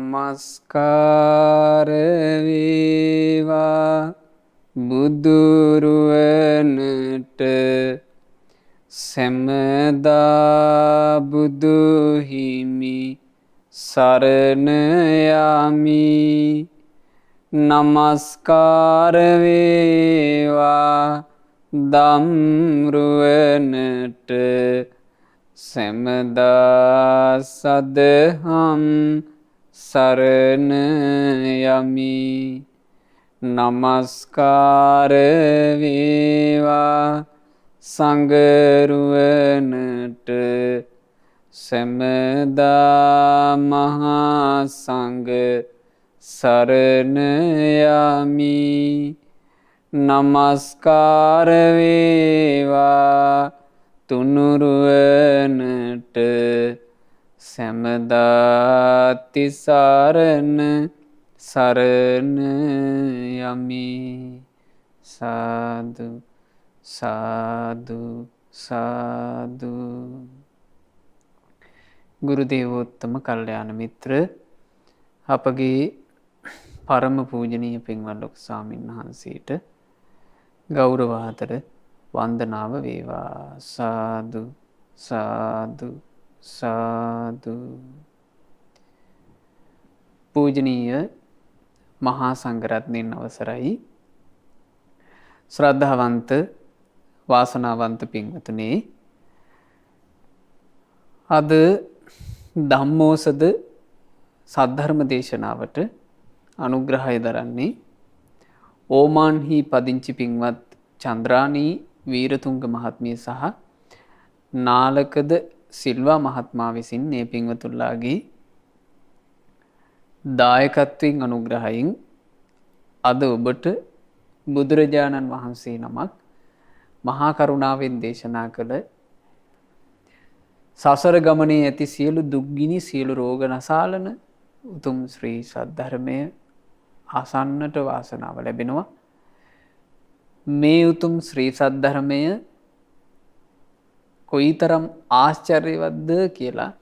නමස්කාර වේවා බුදුරුවනට සැමදා බුදු හිමි සරණ යමි. නමස්කාර වේවා ධම්රුවනට සැමදා සදහම් සරණ යමි. නමස්කාර වේවා සංඝරුවනට සැමදා මහා සංඝ සරණ යමි. නමස්කාර වේවා තුනුරුවනට සැමදා තිසරණ සරණ යමි. සාදු සාදු සාදු. ගුරු දේවෝත්තම කල්යාණ මිත්‍ර අපගේ පරම පූජනීය පින්වත් ලොකු ස්වාමීන් වහන්සේට ගෞරවාදර වන්දනාව වේවා. සාදු සාදු සාදු. පූජනීය මහා සංඝරත්නයන් අවසරයි. ශ්‍රද්ධාවන්ත වාසනාවන්ත පින්වතුනි, අද ධම්මෝසද සද්ධර්ම දේශනාවට අනුග්‍රහය දරන්නේ ඕමාන්හි පදිංචි පින්වත් චන්ද්‍රානී වීරතුංග මහත්මිය සහ නාලකද සිල්වා මහත්මයා විසින් මේ පින්වතුන්ලාගේ දායකත්වයෙන් අනුග්‍රහයෙන් අද ඔබට බුදුරජාණන් වහන්සේ නමක් මහා කරුණාවෙන් දේශනා කළ සසර ගමනේ ඇති සියලු දුක්ගිනි සියලු රෝග නසාලන උතුම් ශ්‍රී සද්ධර්මය අසන්නට වාසනාව ලැබෙනවා. මේ උතුම් ශ්‍රී සද්ධර්මය කොයිතරම් ආශ්චර්යවත්ද කියලා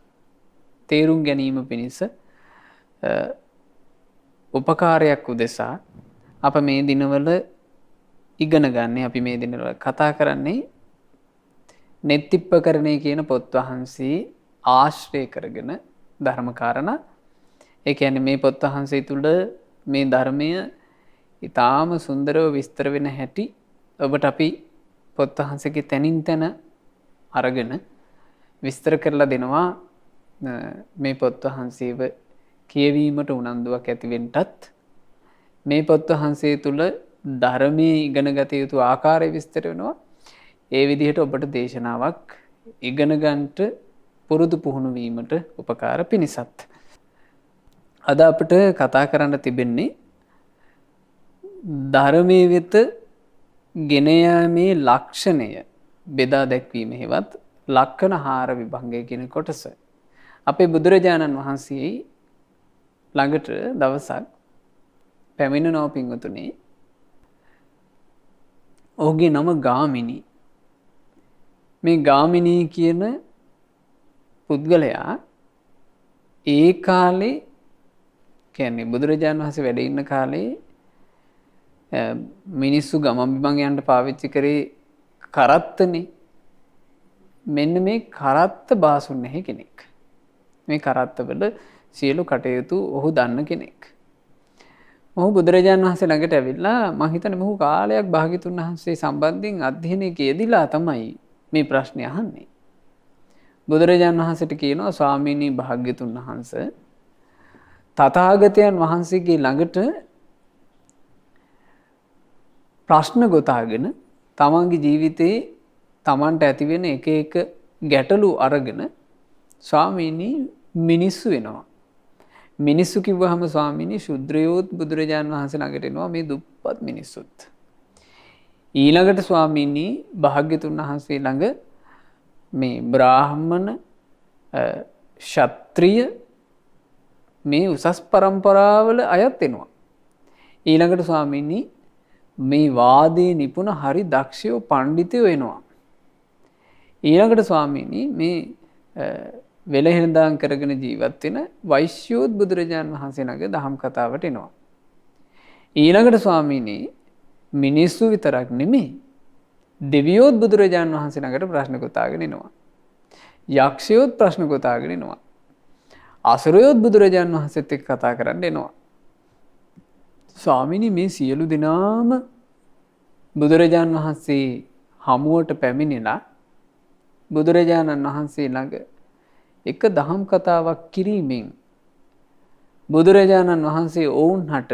තේරුම් ගැනීම පිණිස උපකාරයක් උදෙසා අප මේ දිනවල ඉගෙන ගන්නේ, අපි මේ දිනවල කතා කරන්නේ නෙත්තිප්පකරණය කියන පොත් වහන්සේ ආශ්‍රය කරගෙන ධර්ම කාරණා. ඒ කියන්නේ මේ පොත් වහන්සේ තුල මේ ධර්මය ඊටාම සුන්දරව විස්තර වෙන හැටි ඔබට අපි පොත් වහන්සේගේ තැනින් තැන අරගෙන විස්තර කරලා දෙනවා. මේ පොත් වහන්සේව කියවීමට උනන්දුවක් ඇතිවෙන්නටත් මේ පොත් වහන්සේ තුල ධර්මයේ ඉගෙන ගත යුතු ආකාරය විස්තර වෙනවා. ඒ විදිහට ඔබට දේශනාවක් ඉගෙන ගන්නට පුරුදු පුහුණු වීමට උපකාර පිණිසත්. අද අපිට කතා කරන්න තිබෙන්නේ ධර්මයේ වෙත ගෙන යාමේ ලක්ෂණය බෙදා දැක්වීම හේවත් ලක්ෂණ හාර විභංගය කියන කොටස. අපේ බුදුරජාණන් වහන්සේ ළඟට දවසක් පැමිණෙනවා පින්වතුනි. ඔහුගේ නම ගාමිණී. මේ ගාමිණී කියන පුද්ගලයා ඒ කාලේ කියන්නේ බුදුරජාණන් වහන්සේ වැඩ ඉන්න කාලේ මිනිස්සු ගමන් බිමන් යන්න පාවිච්චි කරේ කරත්තනේ. මෙන්න මේ කරත්ත බාසුන් නැහැ කෙනෙක්. මේ කරත්තවල සියලු කටයුතු ඔහු දන්න කෙනෙක්. ඔහු බුදුරජාණන් වහන්සේ ළඟට ඇවිල්ලා මම හිතන්නේ මොහු කාලයක් භාග්‍යතුන් වහන්සේ සම්බන්ධයෙන් අධ්‍යයනයක යෙදিলা තමයි මේ ප්‍රශ්නේ අහන්නේ. බුදුරජාණන් වහන්සේට කියනවා ස්වාමීනි භාග්‍යතුන් වහන්සේ තථාගතයන් වහන්සේගේ ළඟට ප්‍රශ්න ගොතාගෙන තමන්ගේ ජීවිතේ තමන්ට ඇතිවෙන එක එක ගැටලු අරගෙන ස්වාමීනි මිනිස්සු වෙනවා. මිනිස්සු කිව්වහම ස්වාමීනි ශුද්‍රයෝත් බුදුරජාණන් වහන්සේ ළඟට එනවා, මේ දුප්පත් මිනිස්සුත්. ඊළඟට ස්වාමීනි භාග්‍යතුන් වහන්සේ ළඟ මේ බ්‍රාහ්මණ ක්ෂත්‍රිය මේ උසස් පරම්පරාවල අයත් එනවා. ඊළඟට ස්වාමීනි මේ වාදයේ නිපුණ හරි දක්ෂයෝ පණ්ඩිතයෝ එනවා. ඊළඟට ස්වාමීනි මේ වෙලහෙළඳාම් කරගෙන ජීවත් වෙන වෛශ්‍යෝත් බුදුරජාණන් වහන්සේ ළඟ දහම් කතාවට එනවා. ඊළඟට ස්වාමීනි මිනිස්සු විතරක් නෙමෙයි දෙවියෝත් බුදුරජාණන් වහන්සේ ළඟට ප්‍රශ්න ගොතාගෙන එනවා. යක්ෂයෝත් ප්‍රශ්න ගොතාගෙන එනවා. අසුරයෝත් බුදුරජාණන් වහන්සේත් එක්ක කතා කරන්න එනවා. ස්වාමීනි මේ සියලු දෙනාම බුදුරජාණන් වහන්සේ හමුවට පැමිණිලා බුදුරජාණන් වහන්සේ ළඟ එක දහම් කතාවක් කිරීමෙන් බුදුරජාණන් වහන්සේ ඔවුන්හට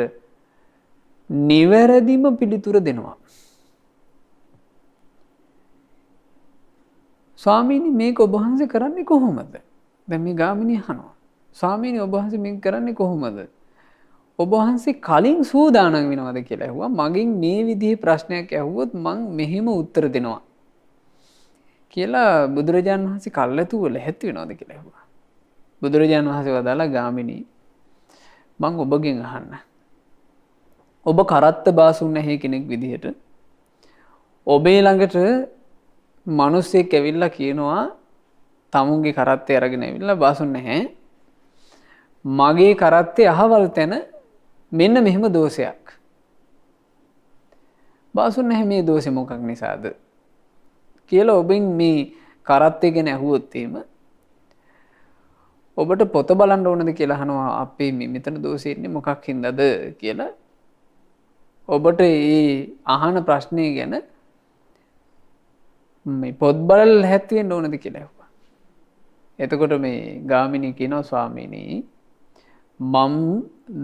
නිවැරදිම පිළිතුර දෙනවා. ස්වාමීනි මේක ඔබ වහන්සේ කරන්නේ කොහොමද? දැන් මේ ගාමිණී අහනවා. ස්වාමීනි ඔබ වහන්සේ මේක කරන්නේ කොහොමද? ඔබ වහන්සේ කලින් සූදානම් වෙනවද කියලා ඇහුවා. මගෙන් මේ විදිහේ ප්‍රශ්නයක් ඇහුවොත් මං මෙහෙම උත්තර දෙනවා කියලා බුදුරජාණන් වහන්සේ කල්ැතුව ලැහැත්ති වෙනවද කියලා ඇහුවා. බුදුරජාණන් වහන්සේ වදාලා ගාමිණී මං ඔබගෙන් අහන්න. ඔබ කරත්ත බාසුන් නැහැ කෙනෙක් විදිහට ඔබේ ළඟට මිනිස්සෙක් ඇවිල්ලා කියනවා තමුන්ගේ කරත්තේ අරගෙන ඇවිල්ලා බාසුන් නැහැ. මගේ කරත්තේ අහවල් තැන මෙන්න මෙහෙම දෝෂයක්. බාසුන් නැහැ මේ දෝෂෙ මොකක් නිසාද කියලා ඔබෙන් මේ කරත්තේ ගැන ඇහුවොත් එහෙම ඔබට පොත බලන්න ඕනද කියලා අහනවා. අපේ මෙතන දෝෂෙ ඉන්නේ මොකක් හින්දාද කියලා ඔබට මේ අහන ප්‍රශ්නේ ගැන මේ පොත් බලලා හැත් වෙන්න ඕනද කියලා ඇහුවා. එතකොට මේ ගාමිණී කියනවා ස්වාමීනි මම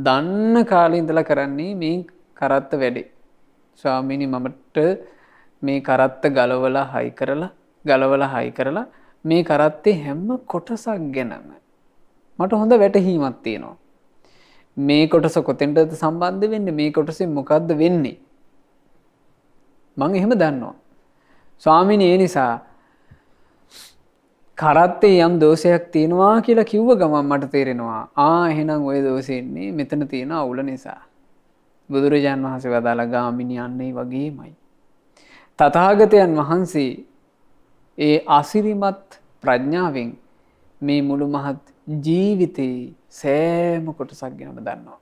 දන්න කාලේ ඉඳලා කරන්නේ මේ කරත්ත වැඩේ. ස්වාමීනි මමට මේ කරත්ත ගලවලා හයි කරලා මේ කරත්තේ හැම කොටසක් ගැනම මට හොඳ වැටහීමක් තියෙනවා. මේ කොටස කොතෙන්ටද සම්බන්ධ වෙන්නේ? මේ කොටසෙන් මොකද්ද වෙන්නේ? මම එහෙම දන්නවා. ස්වාමීනි ඒ නිසා කරත්තේ යම් දෝෂයක් තියෙනවා කියලා කිව්ව ගමන් මට තේරෙනවා එහෙනම් ওই දෝෂෙ ඉන්නේ මෙතන තියෙන අවුල නිසා. බුදුරජාන් වහන්සේ වදාලා ගාමිණී යන්නේ වගේමයි. තථාගතයන් වහන්සේ ඒ අසිරිමත් ප්‍රඥාවෙන් මේ මුළු මහත් ජීවිතේ සෑම කොටසක් ගැනම දන්නවා.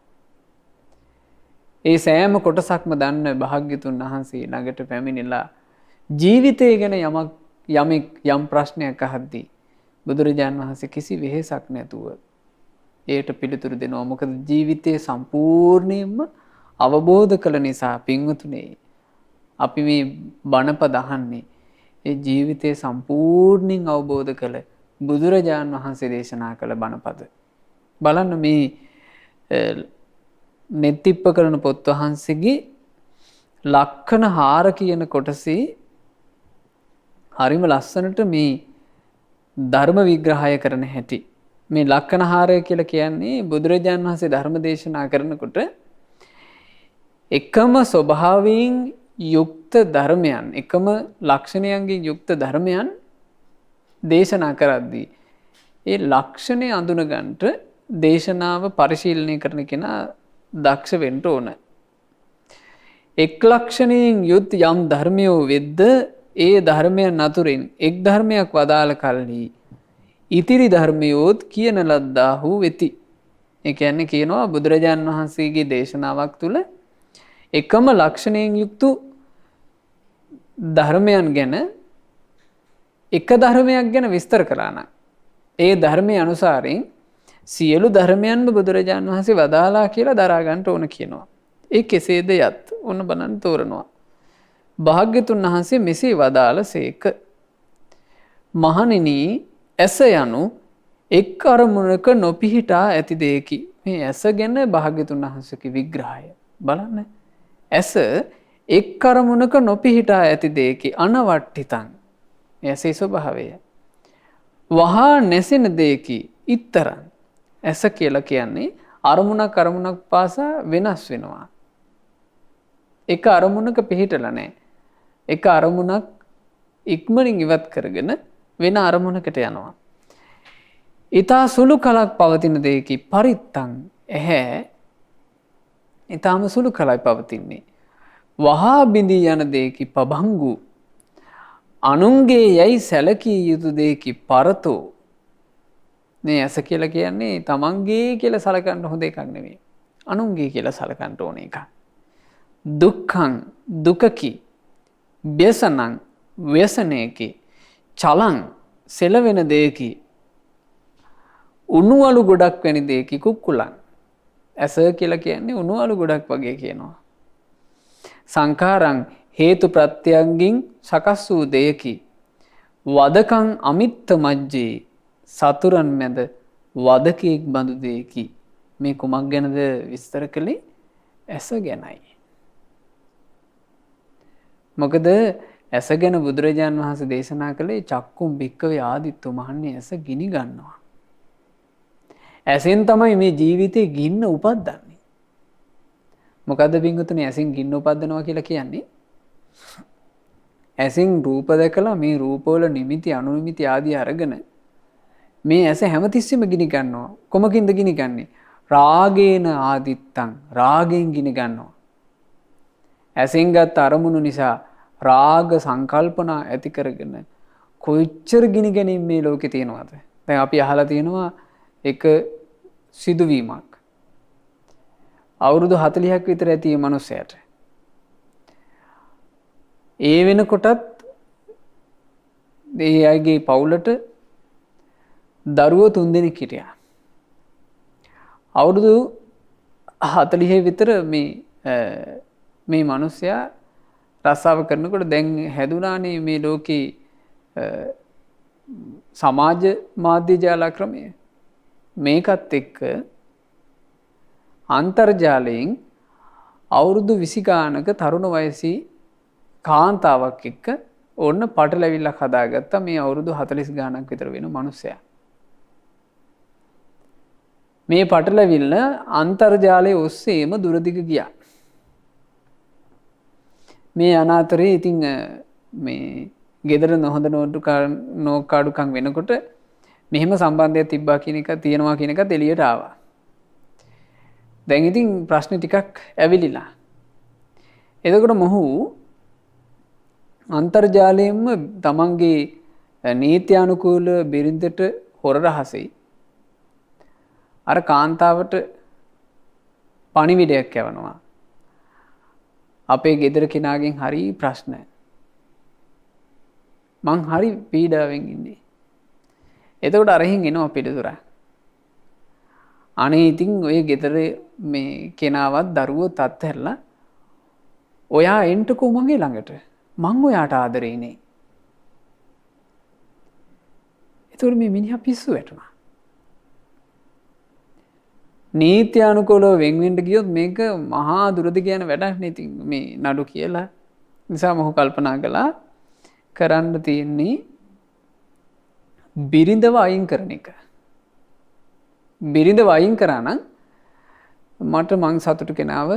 ඒ සෑම කොටසක්ම දන්න භාග්‍යතුන් වහන්සේ ළඟට පැමිණිලා ජීවිතය ගැන යමෙක් යම් ප්‍රශ්නයක් අහද්දී බුදුරජාණන් වහන්සේ කිසි වෙහෙසක් නැතුව ඒට පිළිතුරු දෙනවා. මොකද ජීවිතය සම්පූර්ණයෙන්ම අවබෝධ කළ නිසා. පින්වතුනේ අපි මේ බණපද අහන්නේ ඒ ජීවිතය සම්පූර්ණයෙන් අවබෝධ කළ බුදුරජාණන් වහන්සේ දේශනා කළ බණපද. බලන්න මේ නෙත්තිප්ප කරන පොත් වහන්සේගේ ලක්ෂණ 4 කියන කොටසේ හරිම ලස්සනට මේ ධර්ම විග්‍රහය කරන හැටි. මේ ලක්ෂණ 4 කියලා කියන්නේ බුදුරජාණන් වහන්සේ ධර්ම දේශනා කරනකොට එකම ස්වභාවයෙන් යුක්ත ධර්මයන්, එකම ලක්ෂණයන්ගෙන් යුක්ත ධර්මයන් දේශනා කරද්දී ඒ ලක්ෂණය අඳුන ගන්නට දේශනාව පරිශීලනය කරන කෙනා දක්ෂ වෙන්න ඕන. එක් ලක්ෂණයෙන් යුත් යම් ධර්මයෝ වෙද්ද ඒ ධර්මයන් අතුරින් එක් ධර්මයක් වදාළ කල්හි ඉතිරි ධර්මයෝත් කියන ලද්දාහු වෙති. ඒ කියන්නේ කියනවා බුදුරජාණන් වහන්සේගේ දේශනාවක් තුළ එකම ලක්ෂණයෙන් යුක්තු ධර්මයන් ගැන එක ධර්මයක් ගැන විස්තර කළා නම් ඒ ධර්මයේ අනුසාරයෙන් සියලු ධර්මයන්ම බුදුරජාණන් වහන්සේ වදාලා කියලා දරා ගන්න ඕන කියනවා. ඒ කෙසේද යත් ඔන්න බලන්න තෝරනවා. භාග්‍යතුන් වහන්සේ මෙසේ වදාළසේක. මහණෙනි ඇස යනු එක් අරමුණක නොපිහිටා ඇති දෙයකි. මේ ඇස ගැන භාග්‍යතුන් වහන්සේගේ විග්‍රහය බලන්න. ඇස එක් අරමුණක නොපිහිටා ඇති දෙයකි අනවට්ඨිතං. ඇසේ ස්වභාවය. වහා නැසෙන දෙයකි ඊතරං. ඇස කියලා කියන්නේ අරමුණක් පාසා වෙනස් වෙනවා. එක අරමුණක පිහිටලා නැහැ. එක අරමුණක් ඉක්මනින් ඉවත් කරගෙන වෙන අරමුණකට යනවා. ඊතා සුළු කලක් පවතින දෙයකි පරිත්තං. ඇහැ ඊතාම සුළු කලයි පවතින්නේ. වහා බිඳී යන දෙයකි පබංගු. අනුන්ගේ යයි සැලකිය යුතු දෙයකි පරතෝ. මේ ඇස කියලා කියන්නේ තමන්ගේ කියලා සලකන්න හොඳ එකක් නෙවෙයි. අනුන්ගේ කියලා සලකන්න ඕන එකක්. දුක්ඛං දුකකි ව්‍යසනං ව්‍යසනයකි චලං සෙලවෙන දෙයකි උණුවලු ගොඩක් වැනි දෙයකි කුක්කුලං. ඇස කියලා කියන්නේ උණුවලු ගොඩක් වගේ කියනවා. සංඛාරං හේතු ප්‍රත්‍යයන්ගෙන් සකස් වූ දෙයකි වදකං අමිත්ත මජ්ජේ සතුරන් මැද වදකෙක් බඳු දෙයකි. මේ කුමක් ගැනද විස්තර කළේ? ඇස ගැනයි. මොකද ඇස ගැන බුදුරජාණන් වහන්සේ දේශනා කළේ චක්කුම් භික්කවේ ආදිත්තු මහන්නේ ඇස ගිනි ගන්නවා. ඇසෙන් තමයි මේ ජීවිතේ ගින්න උපද්දන්නේ. මොකද්ද පින්වතුනි ඇසෙන් ගින්න උපද්දනවා කියලා කියන්නේ? ඇසෙන් රූප දැකලා මේ රූපවල නිමිති අනුනිමිති ආදී අරගෙන මේ ඇස හැමතිස්සෙම ගිනි ගන්නවා. කොමකින්ද ගිනි ගන්නේ? රාගේන ආදිත්තං රාගෙන් ගිනි ගන්නවා. ඇසෙන් ගත් අරමුණු නිසා රාග සංකල්පනා ඇති කරගෙන කොච්චර ගිනි ගැනීම මේ ලෝකේ තියෙනවද? දැන් අපි අහලා තියෙනවා එක සිදුවීමක්. අවුරුදු 40ක් විතර ඇති මේ මිනිසයාට. ඒ වෙනකොටත් ඒ අයගේ පවුලට දරුවෝ 3 දෙනෙක් හිටියා. අවුරුදු 40 විතර මේ මිනිසයා රස්සාව කරනකොට දැන් හැදුනානේ මේ ලෝකේ සමාජ මාධ්‍ය ජාල ක්‍රමය. මේකත් එක්ක අන්තර්ජාලයෙන් අවුරුදු 20 ගානක තරුණ වයසී කාන්තාවක් එක්ක ඕන්න පටලැවිල්ලක් හදාගත්තා මේ අවුරුදු 40 ගානක් විතර වෙන මිනිසයා. මේ පටලැවිල්ල අන්තර්ජාලයේ ඔස්සේම දුරදිග ගියා. මේ අනාතරේ ඉතින් මේ ගෙදර නොහොඳ නෝකාඩුකම් වෙනකොට මෙහෙම සම්බන්ධයක් තිබ්බා කියන එක තියෙනවා කියන එකත් එළියට ආවා. දැන් ඉතින් ප්‍රශ්න ටිකක් ඇවිලිලා. එතකොට මොහු අන්තර්ජාලයෙන්ම තමන්ගේ නීත්‍යානුකූල බිරිඳට හොර රහසෙයි අර කාන්තාවට පණිවිඩයක් යවනවා. අපේ ගෙදර කෙනාගෙන් හරි ප්‍රශ්න. මං හරි පීඩාවෙන් ඉන්නේ. එතකොට අරහින් එනවා පිළිතුර. අනේ ඉතින් ඔය ගෙදර මේ කෙනාවත් දරුවොත් අත්හැරලා ඔයා එන්ටකෝ මගේ ළඟට. මං ඔයාට ආදරේනේ. එතකොට මේ මිනිහා පිස්සු වැටුණා. නීත්‍යානුකූලව වෙන් වෙන්න ගියොත් මේක මහා දුරදි කියන වැඩක් නේ. ඉතින් මේ නඩු කියලා නිසා මොහු කල්පනා කළා කරන්න තියෙන්නේ බිරිඳව අයින් කරන එක. බිරිඳව අයින් කරා නම් මට මං සතුටු කෙනාව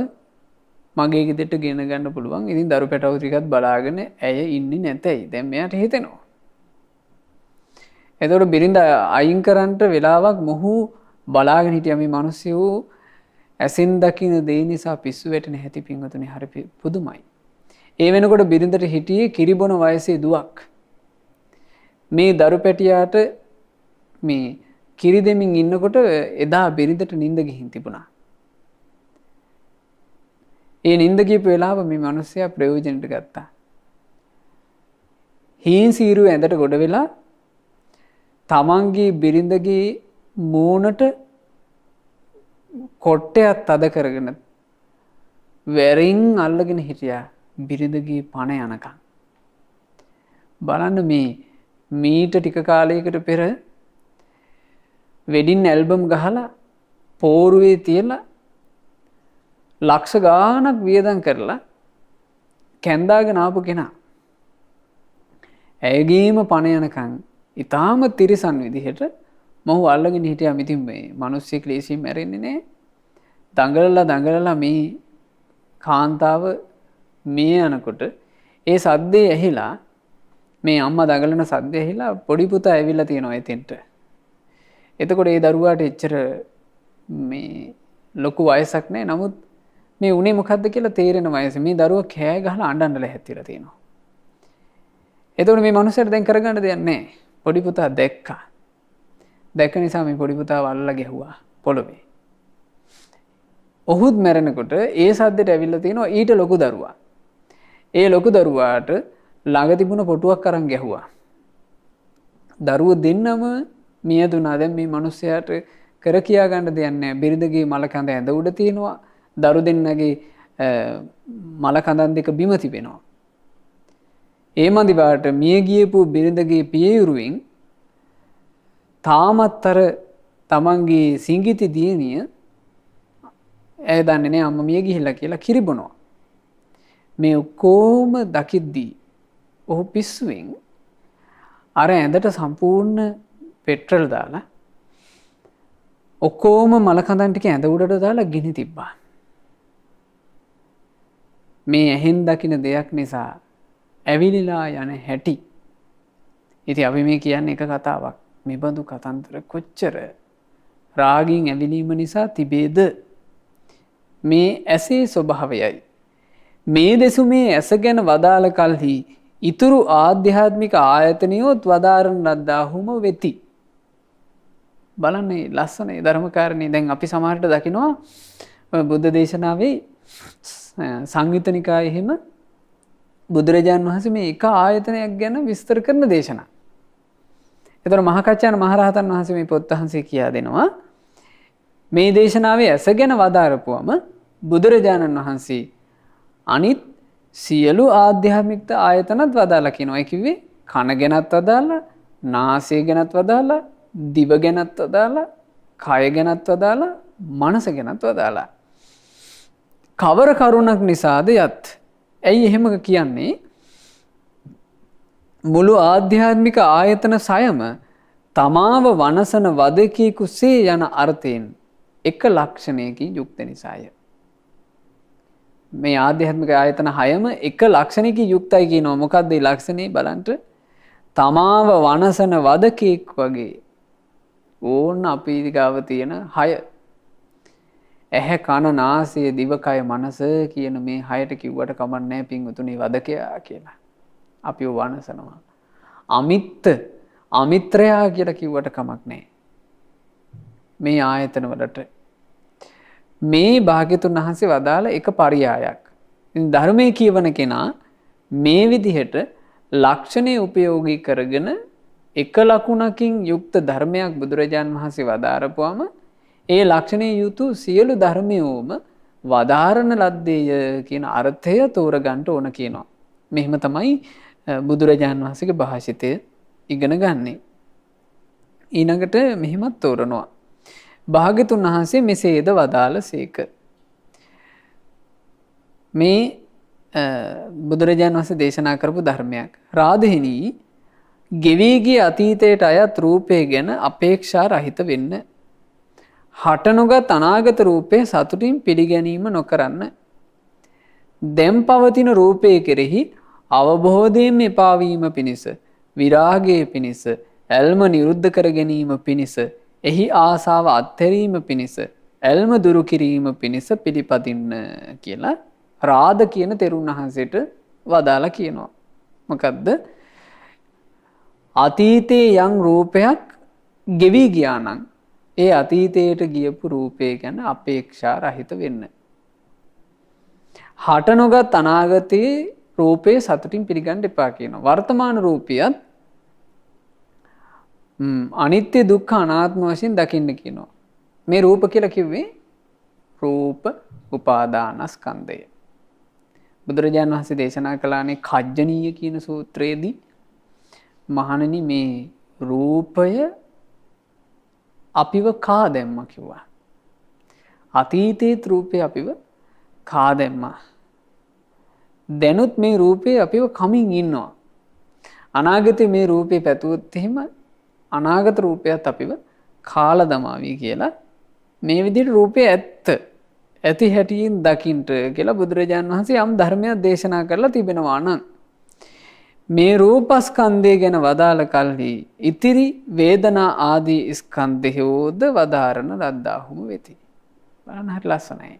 මගේ ගෙදරට ගෙන ගන්න පුළුවන්. ඉතින් දරු පැටවු ටිකත් බලාගෙන ඇය ඉන්නේ නැතයි දැන් මෙයාට හිතෙනවා. එතකොට බිරිඳ අයින් කරන්නට වෙලාවක් මොහු බලාගෙන හිටියා. මේ මිනිස්සු ඇසින් දකින්න දේ නිසා පිස්සු වැටෙන හැටි පින්වතුනි හරි පුදුමයි. ඒ වෙනකොට බිරිඳට හිටියේ කිරිබොන වයසේ දුවක්. මේ දරු පැටියාට මේ කිරි දෙමින් ඉන්නකොට එදා බිරිඳට නිින්ද ගිහින් තිබුණා. ඒ නිින්ද ගියපු වෙලාව මේ මිනිස්සයා ප්‍රයෝජනෙට ගත්තා. හීන් සීරුව ඇඳට ගොඩ වෙලා තමන්ගේ බිරිඳගේ මූණට කොට්ටයක් තද කරගෙන වැරින් අල්ලගෙන හිටියා බිරිඳගේ පණ යනකම්. බලන්න මේ මීට ටික කාලයකට පෙර වෙඩින් ඇල්බම් ගහලා පෝරුවේ තියලා ලක්ෂ ගාණක් වියදම් කරලා කැන්දාගෙන ආපු කෙනා ඇයගේම පණ යනකම් ඊටාම තිරිසන් විදිහට මොහු අල්ලගෙන හිටියා. ඉතින් මේ මිනිස්සෙක් ලේසියෙන් මැරෙන්නේ නැහැ. දඟලලා මේ කාන්තාව මේ යනකොට ඒ සද්දේ ඇහිලා මේ අම්මා දඟලන සද්දේ ඇහිලා පොඩි පුතා ඇවිල්ලා තියෙනවා එතෙන්ට. එතකොට ඒ දරුවාට එච්චර මේ ලොකු වයසක් නැහැ. නමුත් මේ උනේ මොකද්ද කියලා තේරෙන වයස. මේ දරුවා කෑ ගහලා අඬන්න ලැහැත්තිලා තියෙනවා. එතකොට මේ මනුස්සයාට දැන් කරගන්න දෙයක් නැහැ. පොඩි පුතා දැක්කා. දැක්ක නිසා මේ පොඩි පුතා වල්ලා ගැහුවා පොළොවේ. ඔහුත් මැරෙනකොට ඒ සද්දෙට ඇවිල්ලා තියෙනවා ඊට ලොකු දරුවා. ඒ ලොකු දරුවාට ළඟ තිබුණ පොටුවක් අරන් ගැහුවා. දරුවෝ දෙන්නම මියදුනා. දැන් මේ මිනිස්සයාට කර කියා ගන්න දෙයක් නැහැ. බිරිඳගේ මල කඳ ඇඳ උඩ තියෙනවා. දරු දෙන්නගේ මල කඳන් දෙක බිම තිබෙනවා. ඒ මදිවාට මිය ගියපු බිරිඳගේ පියයුරුවෙන් තාමත් අර තමන්ගේ සිඟිති දියණිය ඇය දන්නේ නැහැ අම්මා මිය ගිහිල්ලා කියලා කිරිබොනවා. මේ ඔක්කොම දකිද්දී ඔහු පිස්සුවෙන් අර ඇඳට සම්පූර්ණ පෙට්‍රල් දාලා ඔක්කොම මල කඳන් ටික ඇඳ උඩට දාලා ගිනි තිබ්බා. මේ ඇහෙන් දකින දෙයක් නිසා ඇවිලිලා යන හැටි. ඉතින් අපි මේ කියන්නේ එක කතාවක්. මේ බඳු කතන්දර කොච්චර රාගින් ඇවිලීම නිසා තිබේද? මේ ඇසේ ස්වභාවයයි. මේ දෙසුමේ ඇස ගැන වදාළ කල්හි ඉතුරු ආධ්‍යාත්මික ආයතනියොත් වදාරන ලද්දාහුම වෙති. බලන්නේ ලස්සනයි ධර්මකාරණේ. දැන් අපි සමහරට දකිනවා බුද්ධ දේශනාවේ සංයුත්ත නිකායේ එහෙම බුදුරජාණන් වහන්සේ මේ එක ආයතනයක් ගැන විස්තර කරන දේශනා. ඒතර මහා කච්චායන මහරහතන් වහන්සේ මේ පොත් වහන්සේ කියා දෙනවා මේ දේශනාවේ ඇස ගැන වදාරපුවම බුදුරජාණන් වහන්සේ අනිත් සියලු ආධ්‍යාත්මික ආයතනත් වදාලා කියනවා. ඒ කිව්වේ කන ගැනත් වදාලා, නාසය ගැනත් වදාලා, දිව ගැනත් වදාලා, කය ගැනත් වදාලා, මනස ගැනත් වදාලා. කවර කරුණක් නිසාද යත්? ඇයි එහෙම කියන්නේ? මුළු ආධ්‍යාත්මික ආයතන සයම තමාව වනසන වදකෙකුසේ යන අර්ථයෙන් එක ලක්ෂණයකින් යුක්ත නිසාය. මේ ආධ්‍යාත්මික ආයතන හයම එක ලක්ෂණයකින් යුක්තයි කියනවා. මොකක්ද ඒ ලක්ෂණේ බලන්න? තමාව වනසන වදකෙක් වගේ ඕන්න අපි ගාව තියෙන හය. ඇහැ කන නාසය දිවකය මනස කියන මේ හයට කිව්වට කමක් නැහැ පින්වතුනි වදකයා කියලා. අපි වනසනවා. අමිත්‍රයා කියලා කිව්වට කමක් නැහැ. මේ ආයතන වලට මේ භාග්‍යතුන් වහන්සේ වදාළ එක පරියායක්. ධර්මයේ කියවන කෙනා මේ විදිහට ලක්ෂණේ උපයෝගී කරගෙන එක ලකුණකින් යුක්ත ධර්මයක් බුදුරජාන් වහන්සේ වදාරපුවම ඒ ලක්ෂණේ යුතු සියලු ධර්මයෝම වදාරන ලද්දේය කියන අර්ථය තෝරගන්න ඕන කියනවා. මෙහෙම තමයි බුදුරජාන් වහන්සේගේ භාෂිතය ඉගෙන ගන්නේ. ඊළඟට මෙහෙමත් තෝරනවා. භාග්‍යතුන් වහන්සේ මෙසේද වදාළ සේක. මේ බුදුරජාණන් වහන්සේ දේශනා කරපු ධර්මයක්. රාදහිනී ගෙවීගේ අතීතයට අයත් රූපය ගැන අපේක්ෂා රහිත වෙන්න. හටනොගත් අනාගත රූපය සතුටින් පිළිගැනීම නොකරන්න. දැන් පවතින රූපය කෙරෙහි අවබෝධයෙන් එපාවීම පිණිස, විරාගයේ පිණිස, ඇල්ම නිරුද්ධ කර ගැනීම පිණිස, එහි ආසාව අත්හැරීම පිණිස, ඇල්ම දුරු කිරීම පිණිස පිළිපදින්න කියලා රාද කියන තෙරුන් වහන්සේට වදාලා කියනවා. මොකද්ද? අතීතයේ යම් රූපයක් ගෙවි ගියා නම් ඒ අතීතයට ගියපු රූපය ගැන අපේක්ෂා රහිත වෙන්න. හට නොගත් අනාගතයේ රූපේ සතුටින් පිළිගන්න එපා කියනවා. වර්තමාන රූපියත් අනිත්‍ය දුක්ඛ අනාත්ම වශයෙන් දකින්න කියනවා. මේ රූප කියලා කිව්වේ රූප උපාදානස්කන්ධය. බුදුරජාණන් වහන්සේ දේශනා කළානේ කජ්ජනීය කියන සූත්‍රයේදී මහණෙනි මේ රූපය අපිව කා දැම්මා කිව්වා. අතීතයේ රූපය අපිව කා දැම්මා. දැනුත් මේ රූපේ අපිව කමින් ඉන්නවා. අනාගතේ මේ රූපේ පැතුවොත් එහෙම අනාගත රූපයත් අපිව කාලා දමාවි කියලා මේ විදිහට රූපේ ඇති හැටියෙන් දකින්ට කියලා බුදුරජාණන් වහන්සේ යම් ධර්මයක් දේශනා කරලා තිබෙනවා නම් මේ රූපස්කන්ධය ගැන වදාළ කල්හි ඉතිරි වේදනා ආදී ස්කන්ධයෝද වදාරන ලද්දාහුම වෙති. බලන්න හරි ලස්සනයි.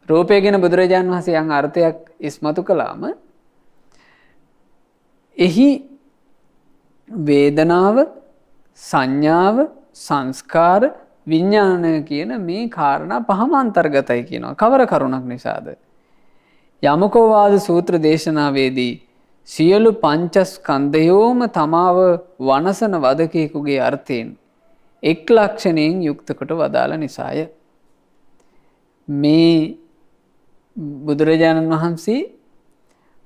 රූපය ගැන බුදුරජාණන් වහන්සේ යම් අර්ථයක් ඉස්මතු කළාම එහි වේදනාව, සංඥාව, සංස්කාර විඥානය කියන මේ කාරණා පහම අන්තර්ගතයි කියනවා. කවර කරුණක් නිසාද? යමකෝවාද සූත්‍ර දේශනාවේදී සියලු පංචස්කන්ධයෝම තමාව වනසන වදකයෙකුගේ අර්ථයෙන් එක් ලක්ෂණයෙන් යුක්ත කොට වදාළ නිසාය. මේ බුදුරජාණන් වහන්සේ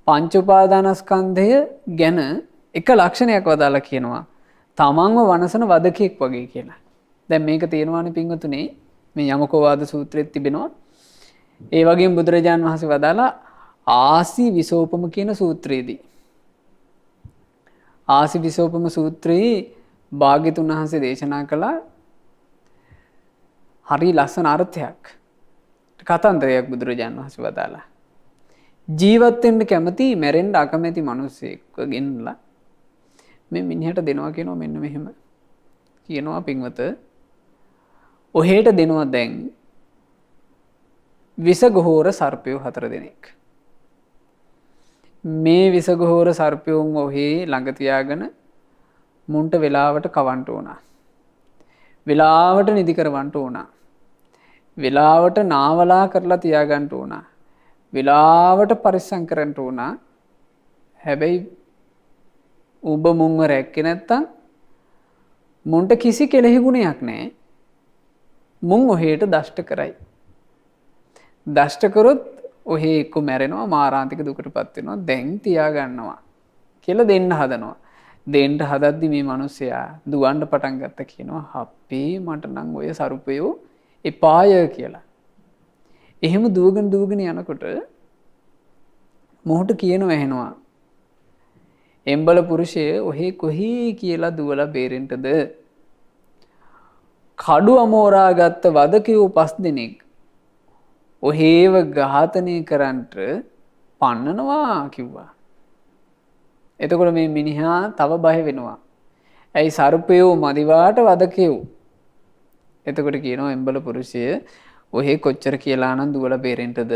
පංච උපාදානස්කන්ධය ගැන එක ලක්ෂණයක් වදාලා කියනවා. තමන්ව වනසන වදකෙක් වගේ කියලා. දැන් මේක තේරෙනවානේ පින්වතුනි, මේ යමකෝවාද සූත්‍රයේ තිබෙනවා. ඒ වගේම බුදුරජාණන් වහන්සේ වදාලා ආසි විසෝපම කියන සූත්‍රයේදී. ආසි විසෝපම සූත්‍රයේ භාග්‍යතුන් වහන්සේ දේශනා කළා හරි ලස්සන අර්ථයක්. කතන්දරයක් බුදුරජාණන් වහන්සේ වදාලා. ජීවත් වෙන්න කැමති මැරෙන්න අකමැති මිනිස්සෙක්ව ගෙන්නලා මේ මිනිහට දෙනවා කියනවා මෙන්න මෙහෙම. කියනවා පින්වත ඔහෙට දෙනවා දැන් විසගහෝර සර්පයෝ 4 දෙනෙක්. මේ විසගහෝර සර්පයෝන් ඔහේ ළඟ තියාගෙන මුන්ට වෙලාවට කවන්න ඕන. වෙලාවට නිදි කරවන්න ඕන. වෙලාවට නාවලා කරලා තියාගන්න ඕන. වෙලාවට පරිස්සම් කරන්න ඕන. හැබැයි ඔබ මුන්ව රැක්කේ නැත්තම් මුන්ට කිසි කෙලෙහි ගුණයක් නැහැ. මුන් ඔහෙට දෂ්ට කරයි. දෂ්ට කරොත් ඔහේ එක්ක මැරෙනවා, මාරාන්තික දුකටපත් වෙනවා. දැන් තියාගන්නවා කියලා දෙන්න හදනවා. දෙන්න හදද්දි මේ මිනිස්සයා දුවන්න පටන් ගත්ත කියනවා අපේ මට නම් ඔය සරුපයෝ එපාය කියලා. එහෙම දුවගෙන යනකොට මොහොත කියනවා ඇහෙනවා එම්බල පුරුෂය ඔහේ කොහේ කියලා දුවලා බේරෙන්නද? කඩු අමෝරා ගත්ත වදකයෝ 5 දෙනෙක් ඔහේව ඝාතනය කරන්නට පන්නනවා කිව්වා. එතකොට මේ මිනිහා තව බය වෙනවා. ඇයි සර්පයෝ මදිවාට වදකයෝ? එතකොට කියනවා එම්බල පුරුෂය ඔහේ කොච්චර කියලා නම් දුවලා බේරෙන්නද?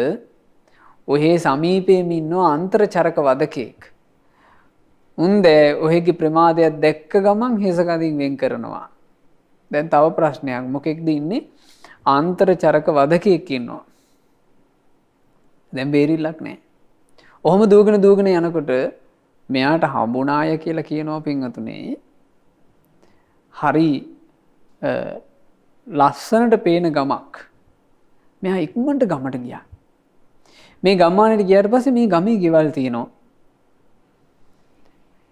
ඔහේ සමීපෙම ඉන්නවා අන්තරචරක වදකෙක්. උන්ද ඔහෙගේ ප්‍රමාදයක් දැක්ක ගමන් හිසකදින් වෙන් කරනවා. දැන් තව ප්‍රශ්නයක් මොකෙක්ද ඉන්නේ? අන්තරචරක වදකෙක් ඉන්නවා. දැන් බේරිල්ලක් නැහැ. ඔහොම දුවගෙන යනකොට මෙයාට හම්බුණාය කියලා කියනවා පින්වතුනේ. හරි ලස්සනට පේන ගමක්. මෙයා ඉක්මනට ගමට ගියා. මේ ගම්මානට ගියාට පස්සේ මේ ගමේ ගෙවල් තියෙනවා.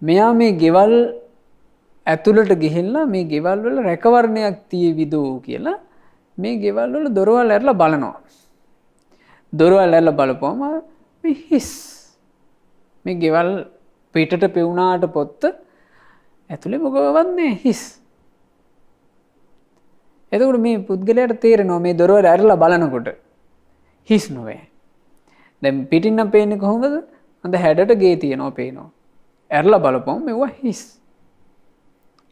මෙයා මේ ගෙවල් ඇතුළට ගිහිල්ලා මේ ගෙවල් වල රැකවරණයක් තියෙවිදෝ කියලා මේ ගෙවල් වල දොරවල් ඇරලා බලනවා. දොරවල් ඇරලා බලපුවම මේ හිස්. මේ ගෙවල් පිටට පෙවුනාට පොත්ත ඇතුලේ මොකවත් නැහැ හිස්. එතකොට මේ පුද්ගලයාට තේරෙනවා මේ දොරවල් ඇරලා බලනකොට හිස් නොවේ. දැන් පිටින් නම් පේන්නේ කොහොමද? අඳ හැඩට ගේ තියනවා පේනවා. ඇරලා බලපුවම මේවා හිස්.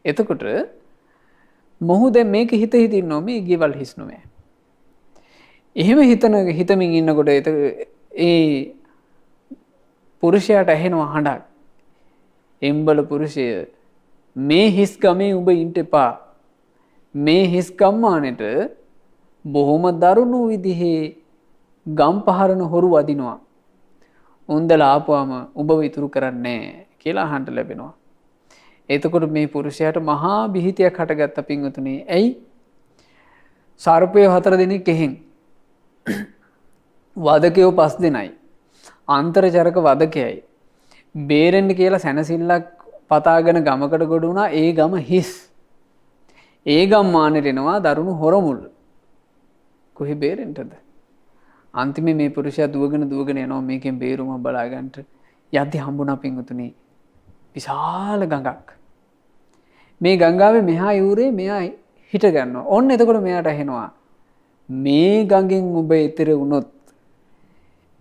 එතකොට මොහු දැන් මේක හිත ඉන්නවා මේ ගෙවල් හිස් නොවේ. එහෙම හිතමින් ඉන්නකොට ඒ පුරුෂයාට ඇහෙනවා හඬක්. එම්බල පුරුෂය මේ හිස් ගමේ උඹ ඉන්න එපා. මේ හිස් ගම්මානෙට බොහොම දරුණු විදිහේ ගම් පහරන හොරු වදිනවා. උන්දලා ආපුවම උඹව ඉතුරු කරන්නේ නැහැ කියලා අහන්න ලැබෙනවා. එතකොට මේ පුරුෂයාට මහා බිහිතියක් හටගත්ත පින්වතුනි. ඇයි? සර්පය 4 දෙනෙක් එහෙන්. වදකයෝ 5 දෙනයි. අන්තරචරක වදකයයි. බේරෙන්න කියලා සැනසෙල්ලක් පතාගෙන ගමකට ගොඩ වුණා. ඒ ගම හිස්. ඒ ගම්මානෙට එනවා දරුණු හොරමුල්. කොහේ බේරෙන්නද? අන්තිමේ මේ පුරුෂයා දුවගෙන යනවා මේකෙන් බේරුම බලා ගන්නට. යද්දි හම්බුණා පින්වතුනි විශාල ගඟක්. මේ ගංගාවේ මෙහා යූරේ මෙයා හිට ගන්නවා. ඔන්න එතකොට මෙයාට ඇහෙනවා මේ ගඟෙන් ඔබ එතෙර වුණොත්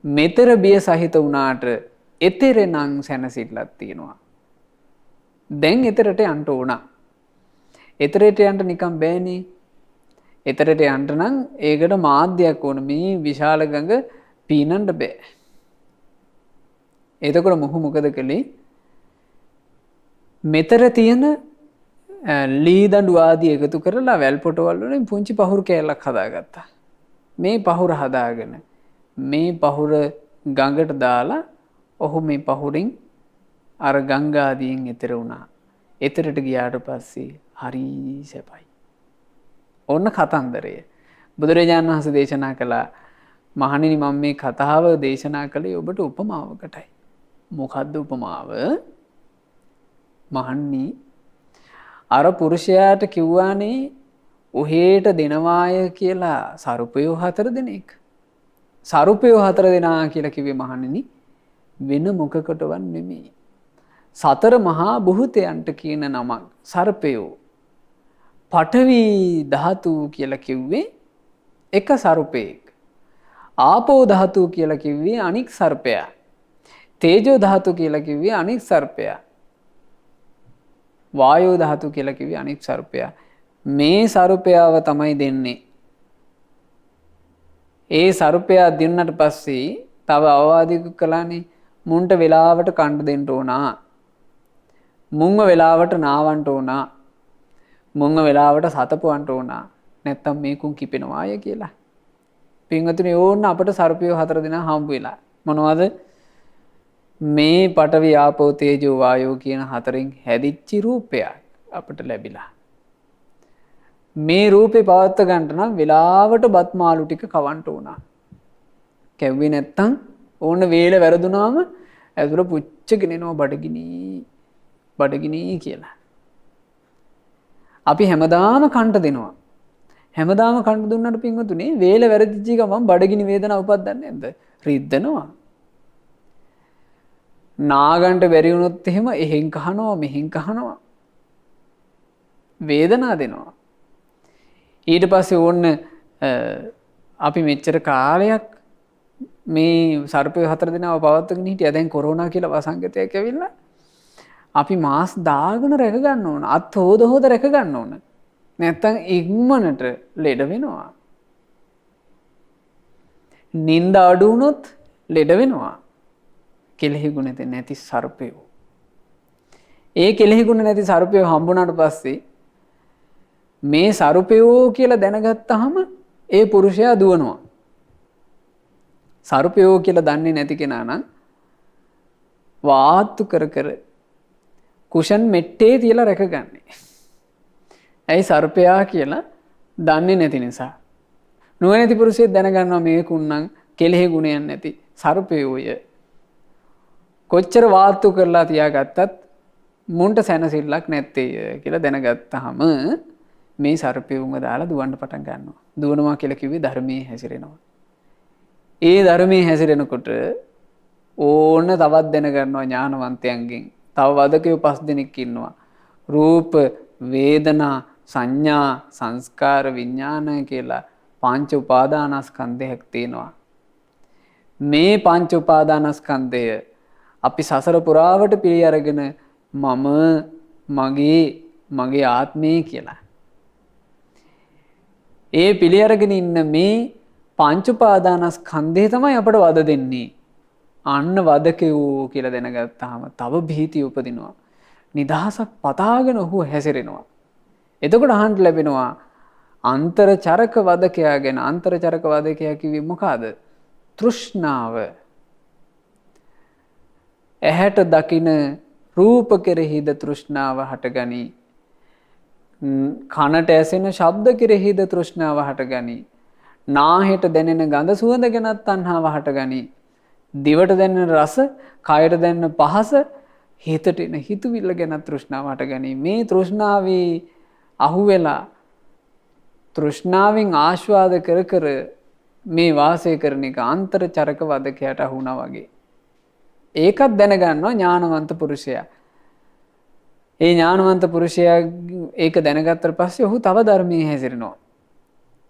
මෙතර බිය සහිත වුණාට එතෙර නම් සැනසෙල්ලක් තියෙනවා. දැන් එතරට යන්න ඕන. එතරට යන්න නිකන් බෑනේ. එතරට යන්න නම් ඒකට මාධ්‍යයක් ඕන. මේ විශාල ගඟ පීනන්න බෑ. එතකොට මොහු මොකද කළේ? මෙතර තියෙන ලී දඬු ආදී එකතු කරලා වැල් පොටවල් වලින් පුංචි පහුරු කෑල්ලක් හදාගත්තා. මේ පහුර හදාගෙන මේ පහුර ගඟට දාලා ඔහු මේ පහුරින් අර ගංගාදියෙන් එතෙර වුණා. එතරට ගියාට පස්සේ හරි සැපයි. ඔන්න කතන්දරය. බුදුරජාණන් වහන්සේ දේශනා කළා මහණෙනි මම මේ කතාව දේශනා කළේ ඔබට උපමාවකටයි. මොකද්ද උපමාව? මහන්නි අර පුරුෂයාට කිව්වානේ ඔහේට දෙනවාය කියලා සරුපයෝ 4 දෙනෙක්. සරුපයෝ 4 දෙනා කියලා කිව්වේ මහණෙනි වෙන මොකකටවත් නෙමෙයි. සතර මහා භූතයන්ට කියන නමක් සර්පයෝ. පඨවි ධාතු කියලා කිව්වේ එක සර්පයෙක්. ආපෝ ධාතු කියලා කිව්වේ අනික් සර්පයා. තේජෝ ධාතු කියලා කිව්වේ අනික් සර්පයා. වායෝ ධාතු කියලා කිව්වේ අනික් සර්පයා. මේ සර්පයාව තමයි දෙන්නේ. ඒ සර්පයා දිනුනට පස්සේ තව අවවාදික කළානේ මුන්ට වෙලාවට කණ්ඩ දෙන්න ඕනා. මුංග වෙලාවට නාවන්ට ඕනා. මුංග වෙලාවට සතපවන්ට ඕනා. නැත්තම් මේකුන් කිපෙනවාය කියලා. පින්වතුනි ඕන්න අපට සර්පයෝ 4 දෙනා හම්බ වෙලා. මොනවද? මේ පඨවි ආපෝ තේජෝ වායෝ කියන හතරෙන් හැදිච්ච රූපයක් අපට ලැබිලා. මේ රූපේ පවත්ව ගන්නට නම් වෙලාවට බත් මාළු ටික කවන්න ඕනා. කැව්වේ නැත්තම් ඕන වේල වැරදුනාම ඇතුළ පුච්චගෙන එනවා බඩගිනි කියලා. අපි හැමදාම කන්ට දෙනවා. හැමදාම කන්ට දුන්නට පින්වතුනේ වේල වැරදිච්ච ගමන් බඩගිනි වේදනාව උපදින්නේ නැද්ද? රිද්දනවා. නාගන්ට බැරි වුණොත් එහෙම එහෙන් කහනවා මෙහෙන් කහනවා. වේදනාව දෙනවා. ඊට පස්සේ ඕන්න අපි මෙච්චර කාලයක් මේ සර්පය 4 දෙනාව පවත්වගෙන හිටියා. දැන් කොරෝනා කියලා වසංගතයක් ඇවිල්ලා අපි මාස් දාගෙන රැක ගන්න ඕන. අත් හොද රැක ගන්න ඕන. නැත්තම් ඉක්මනට ලෙඩ වෙනවා. නිින්ද අඩු වුණොත් ලෙඩ වෙනවා. කෙලෙහි ගුණ නැති සර්පයෝ. ඒ කෙලෙහි ගුණ නැති සර්පයෝ හම්බුණාට පස්සේ මේ සර්පයෝ කියලා දැනගත්තාම ඒ පුරුෂයා දුවනවා. සර්පයෝ කියලා දන්නේ නැති කෙනා නම් වාත්තු කර කුෂන් මෙට්ටේ තියලා රැකගන්නේ. ඇයි සර්පයා කියලා දන්නේ නැති නිසා. නුවණැති පුරුෂයෙක් දැනගන්නවා මේකුන්නම් කෙලෙහි ගුණයක් නැති සර්පයෝය. කොච්චර වාත්තු කරලා තියාගත්තත් මුන්ට සැනසෙල්ලක් නැත්තේ කියලා දැනගත්තාම මේ සර්පයෝම දාලා දුවන්න පටන් ගන්නවා. දුවනවා කියලා කිව්වේ ධර්මයේ හැසිරෙනවා. ඒ ධර්මයේ හැසිරෙනකොට ඕන්න තවත් දැනගන්නවා ඥානවන්තයන්ගෙන්. තව වදකයෝ 5 දෙනෙක් ඉන්නවා. රූප, වේදනා, සංඥා, සංස්කාර, විඥාන කියලා පංච උපාදානස්කන්ධයක් තියෙනවා. මේ පංච උපාදානස්කන්ධය අපි සසර පුරාවට පිළි අරගෙන මම මගේ ආත්මය කියලා. ඒ පිළි අරගෙන ඉන්න මේ පංච උපාදානස්කන්ධය තමයි අපට වද දෙන්නේ. අන්න වදකයෝ කියලා දැනගත්තාම තව භීතිය උපදිනවා. නිදහසක් පතාගෙන ඔහු හැසිරෙනවා. එතකොට අහන්න ලැබෙනවා අන්තරචරක වදකයා ගැන. අන්තරචරක වදකයා කිව්වේ මොකද්ද? තෘෂ්ණාව. ඇහැට දකින රූප කෙරෙහිද තෘෂ්ණාව හටගනී. කනට ඇසෙන ශබ්ද කෙරෙහිද තෘෂ්ණාව හටගනී. නාහෙට දැනෙන ගඳ සුවඳ ගැනත් තණ්හාව හටගනී. දිවට දැනෙන රස, කයට දැනෙන පහස, හිතට එන හිතුවිල්ල ගැන තෘෂ්ණාව හටගනී. මේ තෘෂ්ණාවේ අහුවෙලා තෘෂ්ණාවෙන් ආස්වාද කර මේ වාසය කරන එක අන්තරචරක වදකයට අහුණා වගේ. ඒකත් දැනගන්නවා ඥානවන්ත පුරුෂයා. ඒ ඥානවන්ත පුරුෂයා ඒක දැනගත්තට පස්සේ ඔහු තව ධර්මයේ හැසිරෙනවා.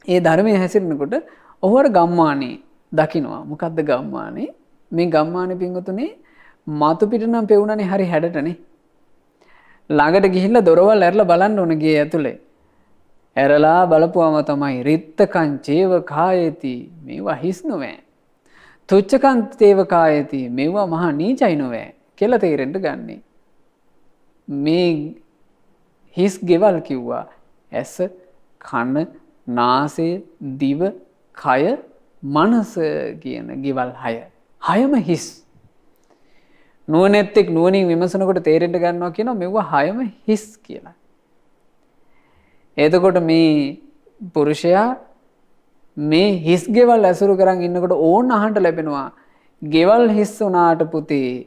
ඒ ධර්මයේ හැසිරෙනකොට ඔහු අර ගම්මානේ දකින්නවා. මොකද්ද ගම්මානේ? මේ ගම්මානේ පින්වතුනේ මතු පිට නම් පෙවුනනේ හරි හැඩටනේ. ළඟට ගිහිල්ලා දොරවල් ඇරලා බලන්න ඕන ගේ ඇතුලේ. ඇරලා බලපුවම තමයි රිත්තකං චේව කායති මේවා හිස් නොවේ. තුච්චකං තේව කායති මේවා මහා නීචයි නොවේ කියලා තේරෙන්න ගන්නෙ. මේ හිස් ගෙවල් කිව්වා. ඇස, කන, නාසය, දිව, කය, මනස කියන ගෙවල් 6. 6ම හිස්. නුවණැත්තෙක් නුවණින් විමසනකොට තේරෙන්න ගන්නවා කියනවා මෙවුවා 6ම හිස් කියලා. එතකොට මේ පුරුෂයා මේ හිස් ගෙවල් ඇසුරු කරන් ඉන්නකොට ඕන අහන්න ලැබෙනවා ගෙවල් හිස් වුණාට පුතේ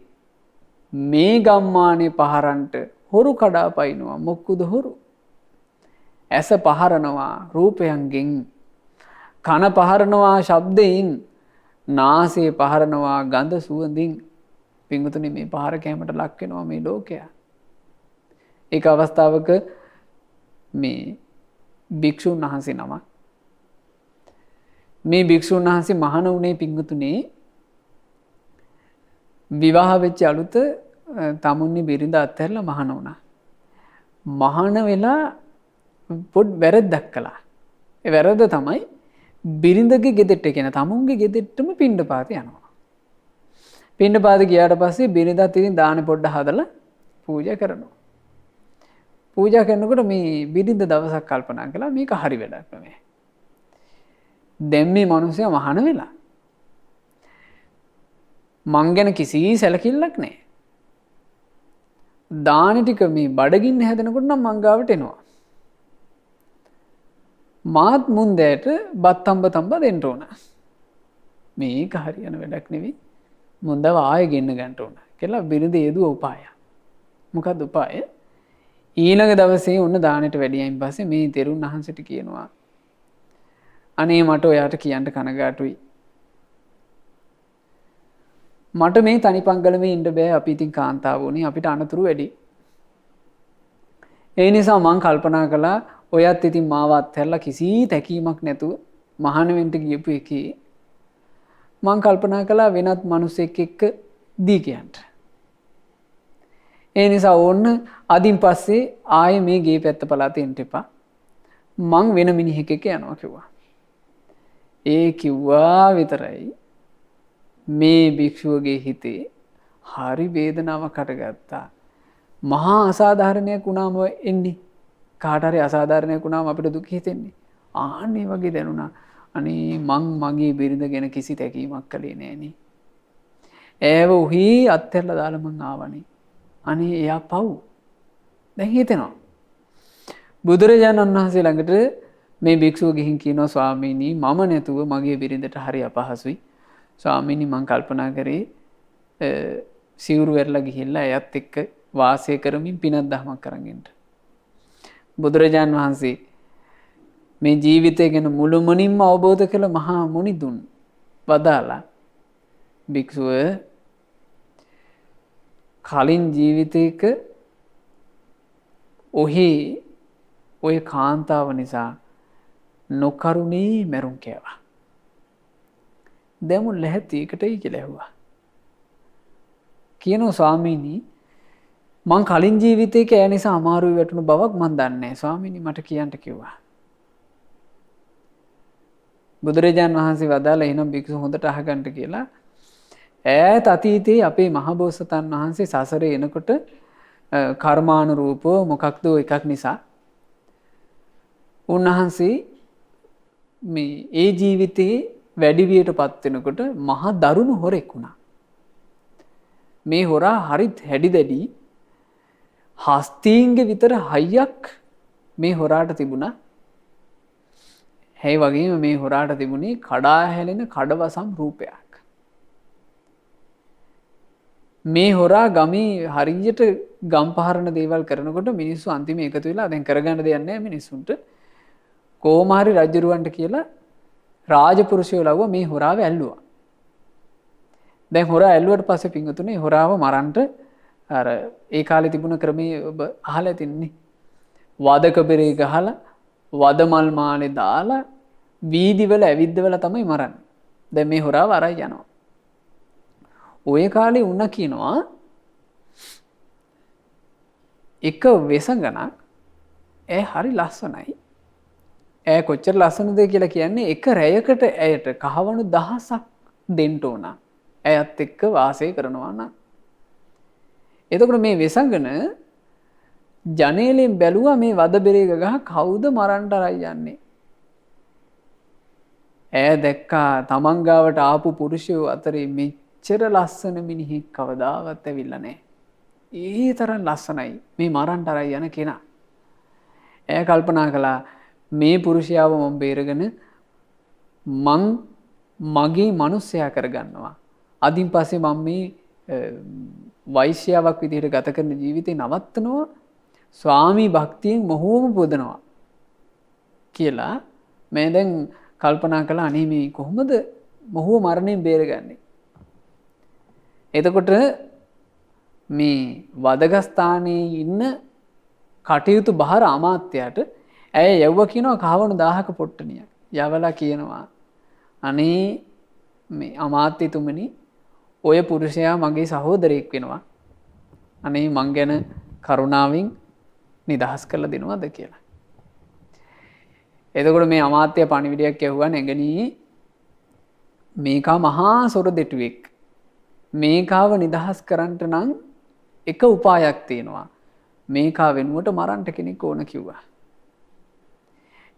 මේ ගම්මානේ පහරන්ට හොරු කඩා පයින්නවා. මොක්කුද හොරු? ඇස පහරනවා රූපයන්ගෙන්, කන පහරනවා ශබ්දයෙන්, නාසය පහරනවා ගඳ සුවඳින්. පින්වතුනි මේ පහර කැමට ලක් වෙනවා මේ ලෝකයා. ඒක අවස්ථාවක මේ භික්ෂුන් වහන්සේ නමක් මේ භික්ෂුන් වහන්සේ මහාන වුණේ පින්වතුනේ විවාහ වෙච්ච අලුත තමුන්ගේ බිරිඳ අත්හැරලා මහාන වුණා. මහාන වෙලා පොඩ් වැරද්දක් කළා. ඒ වැරද්ද තමයි බිරිඳගේ ගෙදරට කියන තමුන්ගේ ගෙදරටම පිණ්ඩපාත යනවා. පිණ්ඩපාත ගියාට පස්සේ බිරිඳත් ඉතින් දාන පොඩ්ඩ හදලා පූජා කරනවා. පූජා කරනකොට මේ බිරිඳ දවසක් කල්පනා කළා මේක හරි වැඩක් නෙමෙයි. දැන් මේ මිනිස්සයා මහාන වෙලා මං ගැන කිසි සැලකිල්ලක් නැහැ. දාන ටික මේ බඩගින්න හැදෙනකොට නම් මං ගාවට එනවා. මාත් මුන්දෑට බත් තම්බ දෙන්න ඕන. මේක හරියන වැඩක් නෙවෙයි. මුන්දව ආයෙ ගෙන්න ගන්න ඕන කියලා බිරිඳ යෙදුව උපාය. මොකක්ද උපාය? ඊළඟ දවසේ ඔන්න දානෙට වැඩියයින් පස්සේ මේ තෙරුන් වහන්සේට කියනවා අනේ මට ඔයාට කියන්න කනගාටුයි. මට මේ තනිපංගලමේ ඉන්න බෑ. අපි ඉතින් කාන්තාවෝ නේ. අපිට අනතුරු වැඩි. ඒ නිසා මං කල්පනා කළා ඔයත් ඉතින් මාව අත්හැරලා කිසි තැකීමක් නැතුව මහාන වෙන්න ගියපු එකේ මං කල්පනා කළා වෙනත් මිනිසෙක් එක්ක දී කියන්න. ඒ නිසා ඕන්න අදින් පස්සේ ආයේ මේ ගේ පැත්ත පළාතේ එන්න එපා. මං වෙන මිනිහෙක් එක්ක යනවා කිව්වා. ඒ කිව්වා විතරයි මේ භික්ෂුවගේ හිතේ හරි වේදනාවක් හටගත්තා. මහා අසාධාරණයක් වුණාම එන්නේ. කාට හරි අසාධාරණයක් වුණාම අපිට දුක හිතෙන්නේ. ආන්නේ වගේ දැනුණා. අනේ මං මගේ බිරිඳ ගැන කිසි තැකීමක් කළේ නෑනේ. ඒව උහි අත්හැරලා දාලා මං ආවනේ. අනේ එයා පව්. දැන් හිතෙනවා. බුදුරජාණන් වහන්සේ ළඟට මේ භික්ෂුව ගිහින් කියනවා ස්වාමීනි මම නැතුව මගේ බිරිඳට හරි අපහසුයි. ස්වාමීනි මං කල්පනා කරේ සිවුරු වෙරලා ගිහිල්ලා එයත් එක්ක වාසය කරමින් පිනක් දහමක් කරන් එන්න. බුදුරජාණන් වහන්සේ මේ ජීවිතය ගැන මුළුමනින්ම අවබෝධ කළ මහා මුනිදුන් වදාලා භික්ෂුව කලින් ජීවිතයක ඔය කාන්තාව නිසා නොකරුණේ මැරුම් කෑවා. දැන් මුල් ලැහැත්ති එකටයි කියලා ඇහුවා. කියනවා ස්වාමීනි මං කලින් ජීවිතේ කෑ නිසා අමාරුයි වැටුණු බවක් මන් දන්නේ නැහැ. ස්වාමීනි මට කියන්න කිව්වා. බුදුරජාන් වහන්සේ වදාලා එහෙනම් භික්ෂු හොඳට අහගන්න කියලා ඈත අතීතයේ අපේ මහබෝසතන් වහන්සේ සසරේ එනකොට කර්මානුරූපව මොකක්ද එකක් නිසා උන්වහන්සේ මේ ඒ ජීවිතේ වැඩිවියට පත් වෙනකොට මහා දරුණු හොරෙක් වුණා. මේ හොරා හරිත් හැඩි දැඩි හස්තීන්ගේ විතර හයියක් මේ හොරාට තිබුණා. හැයි වගේම මේ හොරාට තිබුණේ කඩා හැලෙන කඩවසම් රූපයක්. මේ හොරා ගමේ හරියට ගම් පහරන දේවල් කරනකොට මිනිස්සු අන්තිම එකතු වෙලා දැන් කරගන්න දෙයක් නැහැ මිනිස්සුන්ට. කොහොම හරි රජුරවන්ට කියලා රාජපුරුෂයෝ ලව්ව මේ හොරාව ඇල්ලුවා. දැන් හොරා ඇල්ලුවට පස්සේ පිංගුතුනේ හොරාව මරන්න අර ඒ කාලේ තිබුණ ක්‍රමයේ ඔබ අහලා තින්නේ. වදක බෙරේ ගහලා වදමල් මාලේ දාලා වීදිවල ඇවිද්දවල තමයි මරන්නේ. දැන් මේ හොරාව අරයි යනවා. ඔය කාලේ උණ කියනවා එක වෙසඟනක් හරි ලස්සනයි. කොච්චර ලස්සනද කියලා කියන්නේ එක රැයකට ඇයට කහවණු 1000ක් දෙන්න ඕන. ඇයත් එක්ක වාසය කරනවා නම්. එතකොට මේ වෙසඟන ජනේලෙන් බැලුවා මේ වද බෙරේක ගහ කවුද මරන්ට අරයි යන්නේ. ඈ දැක්කා තමන් ගාවට ආපු පුරුෂයෝ අතරේ මෙච්චර ලස්සන මිනිහෙක් කවදාවත් ඇවිල්ලා නැහැ. ඒ තරම් ලස්සනයි මේ මරන්ට අරයි යන කෙනා. ඈ කල්පනා කළා මේ පුරුෂයාව මම බේරගෙන මං මගේ මනුස්සයා කරගන්නවා. අදින් පස්සේ මම මේ වෛශ්‍යාවක් විදිහට ගත කරන ජීවිතේ නවත්තනවා. ස්වාමී භක්තියෙන් මොහොම පුදනවා කියලා මම දැන් කල්පනා කළා අනේ මේ කොහොමද මොහොව මරණයෙන් බේරගන්නේ. එතකොට මේ වදගස්ථානයේ ඉන්න කටයුතු බහර අමාත්‍යයට ඇය යව්ව කියනවා කහවණු 1000ක පොට්ටනියක්. යවලා කියනවා අනේ මේ අමාත්‍යතුමනි ඔය පුරුෂයා මගේ සහෝදරයෙක් වෙනවා. අනේ මං ගැන කරුණාවෙන් නිදහස් කරලා දෙනවද කියලා. එතකොට මේ අමාත්‍ය පණිවිඩයක් ඇහුවා නැගණී මේකා මහා සොර දෙටුවෙක්. මේකාව නිදහස් කරන්නට නම් එක උපායක් තියෙනවා. මේකා වෙනුවට මරන්න කෙනෙක් ඕන කිව්වා.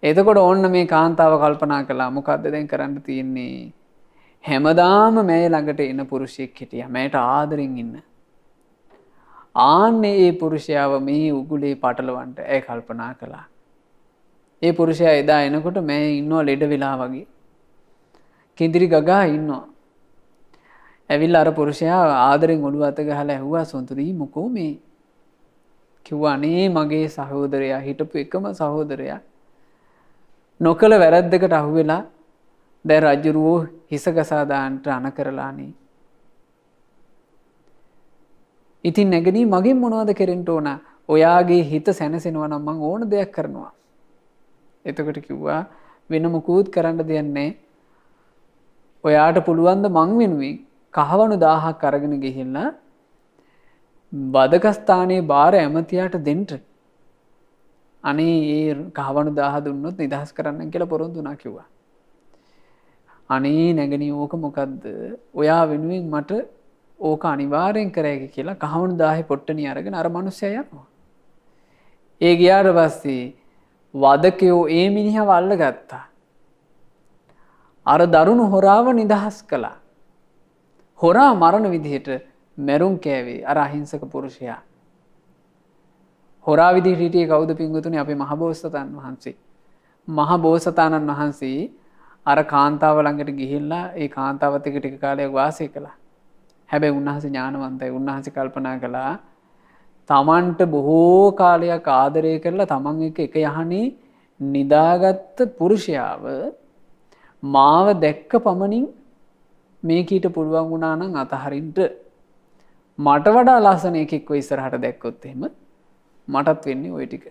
එතකොට ඕන්න මේ කාන්තාව කල්පනා කළා මොකද්ද දැන් කරන්න තියෙන්නේ? හැමදාම මෑ ළඟට එන පුරුෂයෙක් හිටියා. මෑට ආදරෙන් ඉන්න. ආන්නේ ඒ පුරුෂයාව මේ උගුලේ පටලවන්න ඇය කල්පනා කළා. ඒ පුරුෂයා එදා එනකොට මෑ ඉන්නවා ලෙඩ වෙලා වගේ. කිඳිරි ගගා ඉන්නවා. ඇවිල්ලා අර පුරුෂයා ආදරෙන් ඔළුව අත ගහලා ඇහුවා සොන්තුරි මොකෝ මේ? කිව්වා අනේ මගේ සහෝදරයා හිටපු එකම සහෝදරයා නොකල වැරද්දකට අහුවෙලා දැන් රජුරෝ හිස ගසා දාන්නට අන කරලානේ. ඉතින් නැගණී මගෙන් මොනවද කරන්න ඕන? ඔයාගේ හිත සැනසෙනවා නම් මං ඕන දෙයක් කරනවා. එතකොට කිව්වා වෙන මොකුත් කරන්න දෙයක් නැහැ. ඔයාට පුළුවන් ද මං වෙනුවෙන් කහවණු 1000ක් අරගෙන ගිහිල්ලා වදකස්ථානයේ බාර ඇමතියාට දෙන්න. අනේ ඒ කහවණු 1000 දුන්නොත් නිදහස් කරන්න කියලා පොරොන්දු වුණා කිව්වා. අනේ නැගණී ඕක මොකද්ද? ඔයා වෙනුවෙන් මට ඕක අනිවාර්යෙන් කරෑකි කියලා කහවණු 1000 පොට්ටනිය අරගෙන අර මිනිස්සයා යනවා. ඒ ගියාට පස්සේ වදකයෝ ඒ මිනිහව අල්ලගත්තා. අර දරුණු හොරාව නිදහස් කළා. හොරා මරණ විදිහට මැරුම් කෑවේ අර අහිංසක පුරුෂයා. හොරා විදිහට හිටියේ කවුද පින්වතුනි? අපේ මහබෝසතාණන් වහන්සේ. මහබෝසතාණන් වහන්සේ අර කාන්තාව ළඟට ගිහිල්ලා ඒ කාන්තාවත් එක්ක ටික කාලයක් වාසය කළා. හැබැයි උන්වහන්සේ ඥානවන්තයි. උන්වහන්සේ කල්පනා කළා තමන්ට බොහෝ කාලයක් ආදරය කරලා තමන් එක්ක එක යහනේ නිදාගත්ත පුරුෂයාව මාව දැක්ක පමණින් මේකීට පුළුවන් වුණා නම් අතහරින්න මට වඩා ලස්සන එකෙක්ව ඉස්සරහට දැක්කොත් එහෙම මටත් වෙන්නේ ওই ටික.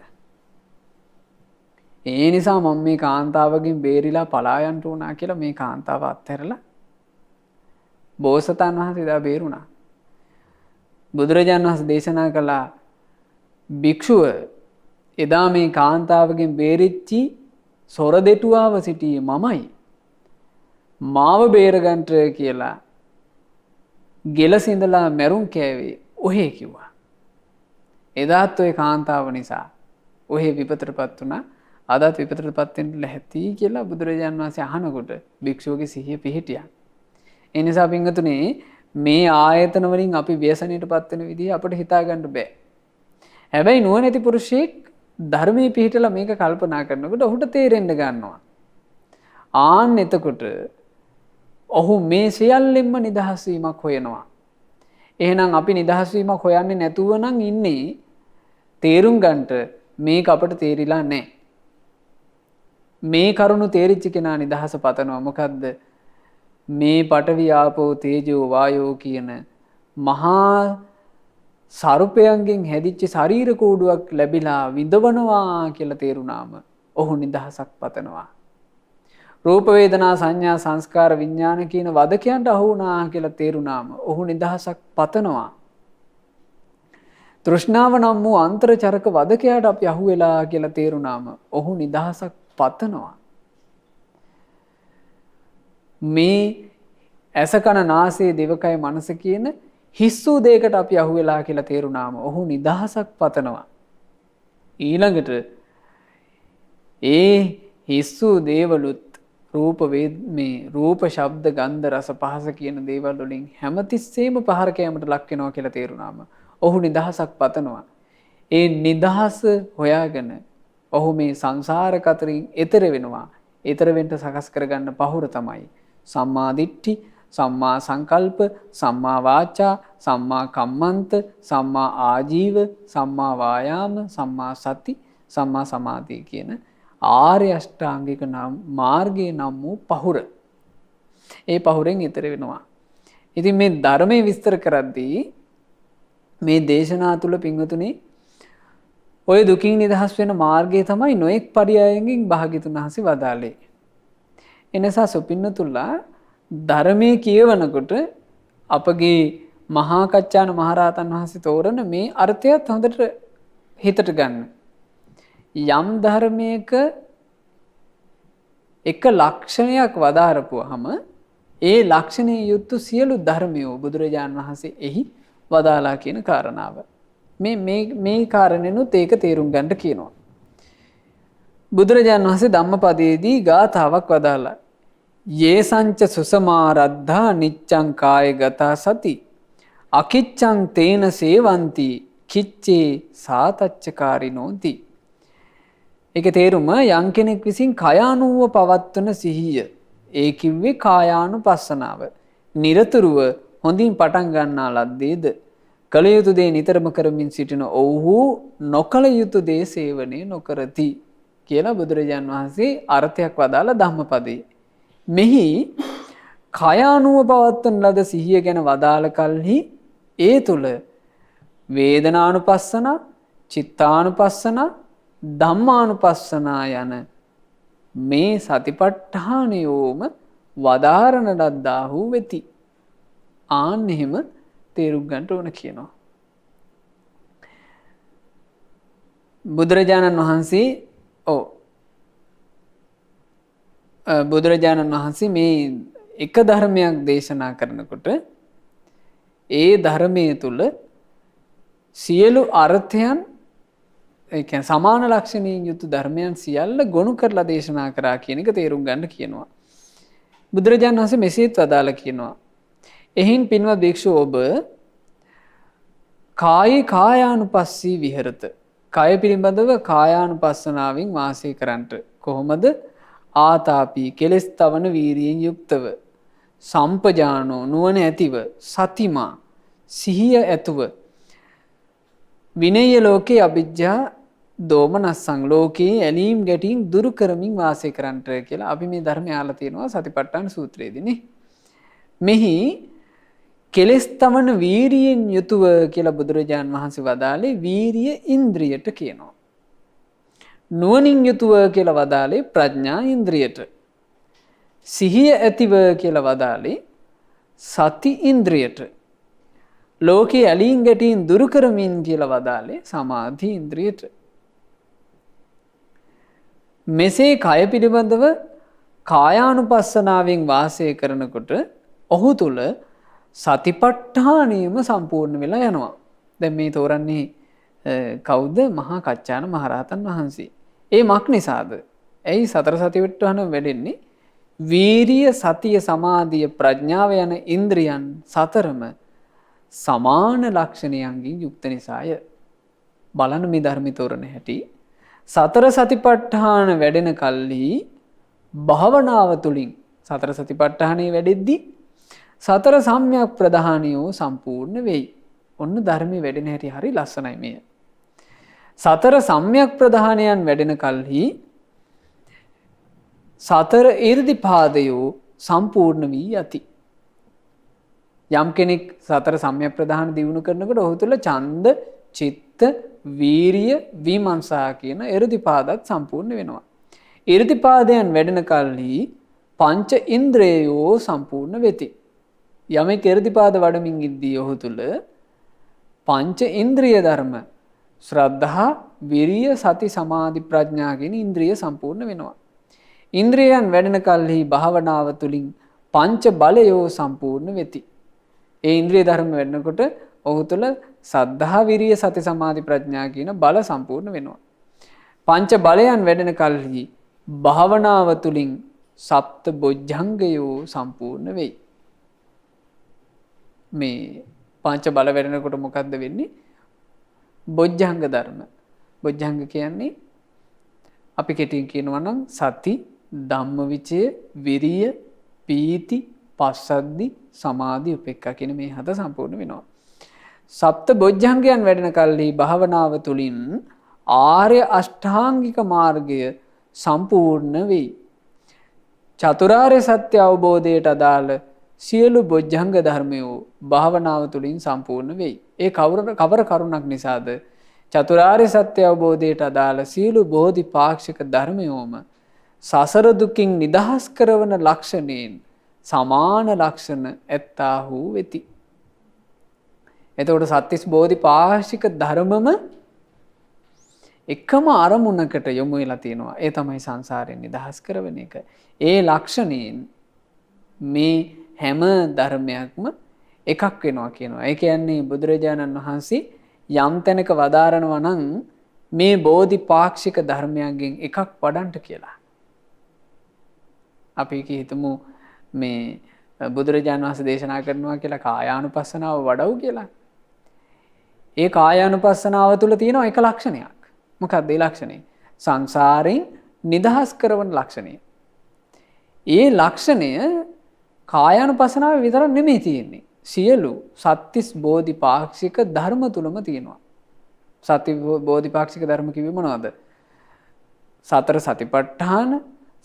ඒ නිසා මම මේ කාන්තාවගෙන් බේරිලා පලා යන්න උනා කියලා මේ කාන්තාව අත්හැරලා බෝසතාණන් වහන්සේ දා බේරුණා. බුදුරජාණන් වහන්සේ දේශනා කළා භික්ෂුව එදා මේ කාන්තාවගෙන් බේරිච්චි සොර දෙටුවාව සිටියේ මමයි. මාව බේරගන්ට කියලා ගෙලසිඳලා මැරුම් කෑවේ ඔහේ කිව්වා. එදාත් ඔය කාන්තාව නිසා ඔහේ විපතටපත් වුණා. අදත් විපතටපත් වෙන්න ලැහැත්ති කියලා බුදුරජාණන් වහන්සේ අහනකොට භික්ෂුවගේ සිහිය පිහිටියා. ඒ නිසා පින්වතුනි මේ ආයතන වලින් අපි ව්‍යසනයටපත් වෙන විදිහ අපිට හිතා ගන්න බෑ. හැබැයි නුවණැති පුරුෂයෙක් ධර්මයේ පිහිටලා මේක කල්පනා කරනකොට ඔහුට තේරෙන්න ගන්නවා. ආන් එතකොට ඔහු මේ සියල්ලෙන්ම නිදහස් වීමක් හොයනවා. එහෙනම් අපි නිදහස් වීමක් හොයන්නේ නැතුව නම් ඉන්නේ තේරුම් ගන්නට මේක අපට තේරිලා නැහැ. මේ කරුණු තේරිච්ච කෙනා නිදහස පතනවා. මොකද්ද? මේ පඨවි ආපෝ තේජෝ වායෝ කියන මහා සර්පයන්ගෙන් හැදිච්ච ශරීර කූඩුවක් ලැබිලා විඳවනවා කියලා තේරුණාම ඔහු නිදහසක් පතනවා. රූප වේදනා සංඥා සංස්කාර විඥාන කියන වදකයන්ට අහු වුණා කියලා තේරුණාම ඔහු නිදහසක් පතනවා. තෘෂ්ණාව නම් වූ අන්තරචරක වදකයාට අපි අහු වෙලා කියලා තේරුණාම ඔහු නිදහසක් පතනවා. මේ ඇසකන නාසය දිවකය මනස කියන හිස්සූ දෙයකට අපි අහු වෙලා කියලා තේරුණාම ඔහු නිදහසක් පතනවා. ඊළඟට ඒ හිස්සු දේවලුත් රූප මේ රූප ශබ්ද ගන්ධ රස පහස කියන දේවල් වලින් හැමතිස්සෙම පහර කැමට ලක් වෙනවා කියලා තේරුණාම ඔහු නිදහසක් පතනවා. ඒ නිදහස හොයාගෙන ඔහු මේ සංසාර කතරින් එතර වෙනවා. එතර වෙන්න සකස් කරගන්න පහුර තමයි සම්මා දිට්ඨි, සම්මා සංකල්ප, සම්මා වාචා, සම්මා කම්මන්ත, සම්මා ආජීව, සම්මා වායාම, සම්මා සති, සම්මා සමාධි කියන ආර්ය අෂ්ටාංගික නම් මාර්ගයේ නම් වූ පහුර. ඒ පහුරෙන් ඈතර වෙනවා. ඉතින් මේ ධර්මයේ විස්තර කරද්දී මේ දේශනා තුල පින්වතුනි ඔය දුකින් නිදහස් වෙන මාර්ගය තමයි නොඑක් පරයයන්ගෙන් භාග්‍යතුන් වහන්සේ වදාළේ. එනිසා සුපින්නතුල්ලා ධර්මයේ කියවනකොට අපගේ මහා කච්චාන මහරහතන් වහන්සේ තෝරන මේ අර්ථයත් හොඳට හිතට ගන්න. යම් ධර්මයක එක ලක්ෂණයක් වදාරපුවාම ඒ ලක්ෂණයේ යුතු සියලු ධර්මයෝ බුදුරජාණන් වහන්සේ එහි වදාලා කියන කාරණාව. මේ කාරණෙනුත් ඒක තේරුම් ගන්න කියනවා. බුදුරජාණන් වහන්සේ ධම්මපදයේදී ගාථාවක් වදාලා යේ සංච සුසමාරද්ධා නිච්ඡං කායගතා සති අකිච්ඡං තේන සේවಂತಿ කිච්චේ සාතච්චකාරිනෝති. ඒක තේරුම යම් කෙනෙක් විසින් කයානුව පවත්වන සිහිය ඒ කිව්වේ කායානුපස්සනාව නිරතුරුව හොඳින් පටන් ගන්නා ලද්දේද කල යුතු දේ නිතරම කරමින් සිටින ඔව්හු නොකල යුතු දේ සේවනය නොකරති කියලා බුදුරජාන් වහන්සේ අර්ථයක් වදාලා ධම්මපදයේ. මෙහි කයානුව පවත්වන ලද සිහිය ගැන වදාළ කල්හි ඒ තුල වේදනානුපස්සන, චිත්තානුපස්සන, ධම්මානුපස්සනා යන මේ සතිපට්ඨානයෝම වදාරන ලද්දාහු වෙති. ආන්න එහෙම තේරුම් ගන්න ඕන කියනවා. බුදුරජාණන් වහන්සේ මේ එක ධර්මයක් දේශනා කරනකොට ඒ ධර්මයේ තුල සියලු අර්ථයන් ඒ කියන්නේ සමාන ලක්ෂණයෙන් යුතු ධර්මයන් සියල්ල ගොනු කරලා දේශනා කරා කියන එක තේරුම් ගන්න කියනවා. බුදුරජාණන් වහන්සේ මෙසේත් වදාලා කියනවා. එහින් පින්වත් භික්ෂුව ඔබ කායානුපස්සී විහෙරත. කය පිළිබඳව කායානුපස්සනාවෙන් වාසය කරන්නට. කොහොමද? ආතාපි කෙලස් තවන වීරියෙන් යුක්තව, සම්පජානෝ නුවණ ඇතිව, සතිමා සිහිය ඇතුව, විනය ලෝකේ අවිජ්ජා දෝමනස්සං ලෝකේ ඇලීම් ගැටීම් දුරු කරමින් වාසය කරන්නට කියලා අපි මේ ධර්මය අහලා තියෙනවා සතිපට්ඨාන සූත්‍රයේදීනේ. මෙහි කෙලස් තමන වීරියෙන් යුතුව කියලා බුදුරජාන් වහන්සේ වදාළේ වීරිය ඉන්ද්‍රියට කියනවා. නුවණින් යුතුව කියලා වදාළේ ප්‍රඥා ඉන්ද්‍රියට. සිහිය ඇතිව කියලා වදාළේ සති ඉන්ද්‍රියට. ලෝකේ ඇලීම් ගැටීම් දුරු කරමින් කියලා වදාළේ සමාධි ඉන්ද්‍රියට. මෙසේ කය පිළිබඳව කායානුපස්සනාවෙන් වාසය කරනකොට ඔහු තුල සතිපට්ඨානියම සම්පූර්ණ වෙලා යනවා. දැන් මේ තෝරන්නේ කවුද? මහා කච්චාන මහරහතන් වහන්සේ. ඒ මක් නිසාද? ඇයි සතර සතිපට්ඨාන වැඩෙන්නේ? වීරිය, සතිය, සමාධිය, ප්‍රඥාව යන ඉන්ද්‍රියන් සතරම සමාන ලක්ෂණයන්ගෙන් යුක්ත නිසාය. බලන්න මේ ධර්මي තෝරන හැටි. සතර සතිපට්ඨාන වැඩෙන කල්හි භාවනාව තුලින් සතර සතිපට්ඨානෙ වැඩෙද්දී සතර සම්‍යක් ප්‍රධානියෝ සම්පූර්ණ වෙයි. ඔන්න ධර්මයේ වැඩෙන හැටි හරි ලස්සනයි මේ. සතර සම්‍යක් ප්‍රධානයන් වැඩෙන කල්හි සතර ඊර්ධිපාදයෝ සම්පූර්ණ වී යති. යම් කෙනෙක් සතර සම්‍යක් ප්‍රධාන දියුණු කරනකොට ඔහු තුළ ඡන්ද, චිත්ත, වීරිය, විමර්ශා කියන ඊර්ධිපාදත් සම්පූර්ණ වෙනවා. ඊර්ධිපාදයන් වැඩෙන කල්හි පංච ඉන්ද්‍රයෝ සම්පූර්ණ වෙති. යමෙක් ඊර්ධිපාද වඩමින් ඉද්දී ඔහු තුළ පංච ඉන්ද්‍රිය ධර්ම ශ්‍රද්ධා, විරිය, සති, සමාධි, ප්‍රඥා කියන ඉන්ද්‍රිය සම්පූර්ණ වෙනවා. ඉන්ද්‍රියයන් වැඩෙන කල්හි භාවනාව තුලින් පංච බලයෝ සම්පූර්ණ වෙති. ඒ ඉන්ද්‍රිය ධර්ම වැඩනකොට ඔහු තුළ සද්ධා, විරිය, සති, සමාධි, ප්‍රඥා කියන බල සම්පූර්ණ වෙනවා. පංච බලයන් වැඩෙන කල්හි භාවනාව තුළින් සප්ත බොජ්ජංගයෝ සම්පූර්ණ වෙයි. මේ පංච බල වැඩෙනකොට මොකක්ද වෙන්නේ? බොජ්ජංග ධර්ම. බොජ්ජංග කියන්නේ අපි කෙටියෙන් කියනවා නම් සති, ධම්මවිචය, විරිය, පීති, පස්සද්ධි, සමාධි, උපේක්ඛා කියන මේ හත සම්පූර්ණ වෙනවා. සප්ත බොජ්ජංගයන් වැඩෙන කල්හි භාවනාව තුළින් ආර්ය අෂ්ටාංගික මාර්ගය සම්පූර්ණ වෙයි. චතුරාර්ය සත්‍ය අවබෝධයට අදාළ සියලු බොජ්ජංග ධර්මයෝ භාවනාව තුළින් සම්පූර්ණ වෙයි. ඒ කවර කරුණක් නිසාද? චතුරාර්ය සත්‍ය අවබෝධයට අදාළ සියලු බෝධිපාක්ෂික ධර්මයෝම සසර දුකින් නිදහස් කරවන ලක්ෂණයෙන් සමාන ලක්ෂණ ඇත්තාහු වෙති. එතකොට සත්‍තිස් බෝධිපාක්ෂික ධර්මම එකම අරමුණකට යොමු වෙලා තියෙනවා. ඒ තමයි සංසාරයෙන් නිදහස් කරවන එක. ඒ ලක්ෂණයෙන් මේ හැම ධර්මයක්ම එකක් වෙනවා කියනවා. ඒ කියන්නේ බුදුරජාණන් වහන්සේ යම් තැනක වදාරනවා නම් මේ බෝධිපාක්ෂික ධර්මයන්ගෙන් එකක් වඩන්ට කියලා. අපි හිතමු මේ බුදුරජාණන් වහන්සේ දේශනා කරනවා කියලා කායානුපස්සනාව වඩව් කියලා. ඒ කායානුපස්සනාව තුළ තියෙනවා එක ලක්ෂණයක්. මොකක්ද ඒ ලක්ෂණය? සංසාරයෙන් නිදහස් කරවන ලක්ෂණය. ඒ ලක්ෂණය කායානුපස්සනාව විතරක් නෙමෙයි තියෙන්නේ. සියලු සත්‍තිස් බෝධිපාක්ෂික ධර්ම තුලම තියෙනවා. සති බෝධිපාක්ෂික ධර්ම කිව්වේ මොනවද? සතර සතිපට්ඨාන,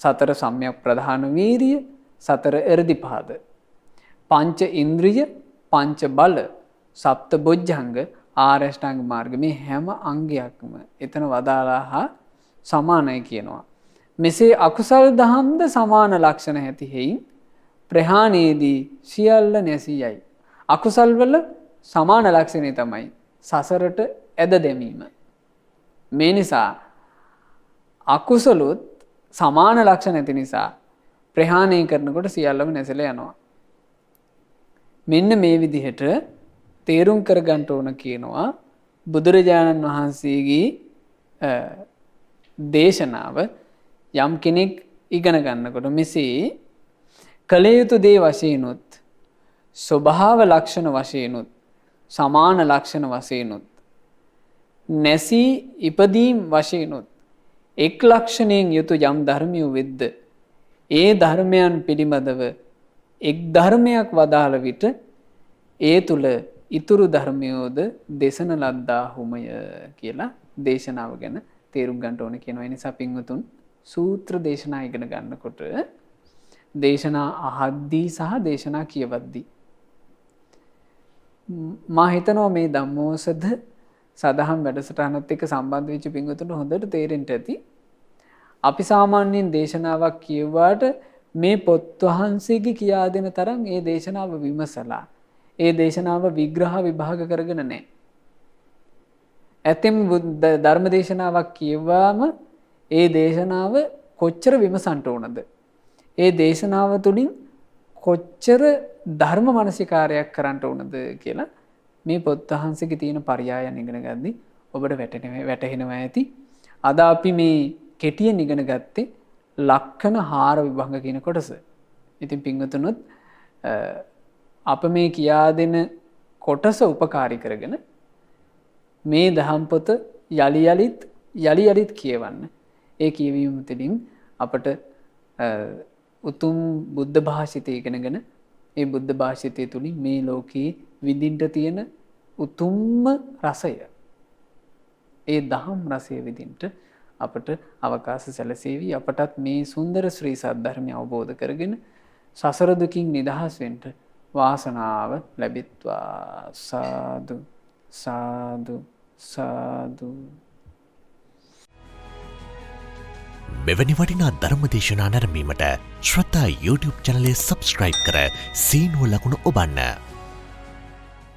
සතර සම්‍යක් ප්‍රධාන වීරිය, සතර එර්ධිපාද, පංච ඉන්ද්‍රිය, පංච බල, සප්ත බොජ්ජංග, ආරෂ්ඨාංග මාර්ග, මේ හැම අංගයක්ම එතන වදාලා හා සමානයි කියනවා. මෙසේ අකුසල් දහම්ද සමාන ලක්ෂණ ඇති හේයින් ප්‍රහාණයේදී සියල්ල නැසී යයි. අකුසල් වල සමාන ලක්ෂණය තමයි සසරට ඇද දැමීම. මේ නිසා අකුසලොත් සමාන ලක්ෂණ ඇති නිසා ප්‍රහාණය කරනකොට සියල්ලම නැසලා යනවා. මෙන්න මේ විදිහට තේරුම් කරගන්න ඕන කියනවා බුදුරජාණන් වහන්සේගේ දේශනාව. යම් කෙනෙක් ඉගෙන ගන්නකොට මෙසේ කළ යුතු දේ වශයෙන්ුත්, ස්වභාව ලක්ෂණ වශයෙන්ුත්, සමාන ලක්ෂණ වශයෙන්ුත්, නැසී ඉපදීම් වශයෙන්ුත් එක් ලක්ෂණයෙන් යුතු යම් ධර්මියු වෙද්ද ඒ ධර්මයන් පිළිබඳව එක් ධර්මයක් වදාළ විට ඒ තුල ඉතුරු ධර්මයෝද දේශන ලද්දාහුමය කියලා දේශනාව ගැන තේරුම් ගන්න ඕන කියනවා. ඒ නිසා පින්වතුන් සූත්‍ර දේශනා ඉගෙන ගන්නකොට දේශනා අහද්දී සහ දේශනා කියවද්දී මා හිතනවා මේ ධම්මෝසද සදහම් වැඩසටහනත් එක්ක සම්බන්ධ වෙච්ච පින්වතුන්ට හොඳට තේරෙන්න ඇති. අපි සාමාන්‍යයෙන් දේශනාවක් කියුවාට මේ පොත් වහන්සේගේ කියා දෙන තරම් ඒ දේශනාව විමසලා ඒ දේශනාව විග්‍රහ විභාග කරගෙන නැහැ. ඇතෙම් ධර්ම දේශනාවක් කියවම ඒ දේශනාව කොච්චර විමසන්ට ඕනද? ඒ දේශනාව තුළින් කොච්චර ධර්ම මානසිකාරයක් කරන්න ඕනද කියලා මේ පොත් වහන්සේගේ තියෙන පරයයන් ඉගෙන ගද්දී ඔබට වැටහෙනවා ඇති. අද අපි මේ කෙටියෙන් ඉගෙන ගත්තේ ලක්ෂණ 4 විභංග කියන කොටස. ඉතින් පින්වතුනොත් අප මේ කියා දෙන කොටස උපකාරී කරගෙන මේ දහම් පොත යලි යලිත් කියවන්න. ඒ කියවීම තුළින් අපට උතුම් බුද්ධ භාෂිතය ඉගෙනගෙන ඒ බුද්ධ භාෂිතය තුළින් මේ ලෝකයේ විඳින්න තියෙන උතුම්ම රසය, ඒ දහම් රසය විඳින්න අපට අවකාශ සැලසේවි. අපටත් මේ සුන්දර ශ්‍රී සද්ධර්මය අවබෝධ කරගෙන සසර දුකින් නිදහස් වෙන්න වාසනාව ලැබෙත්වා. සාදු සාදු සාදු. මෙවැනි වටිනා ධර්ම දේශනා නැරඹීමට ශ්‍රද්ධා YouTube චැනලය සබ්ස්ක්‍රයිබ් කර සීනුව ලකුණ ඔබන්න.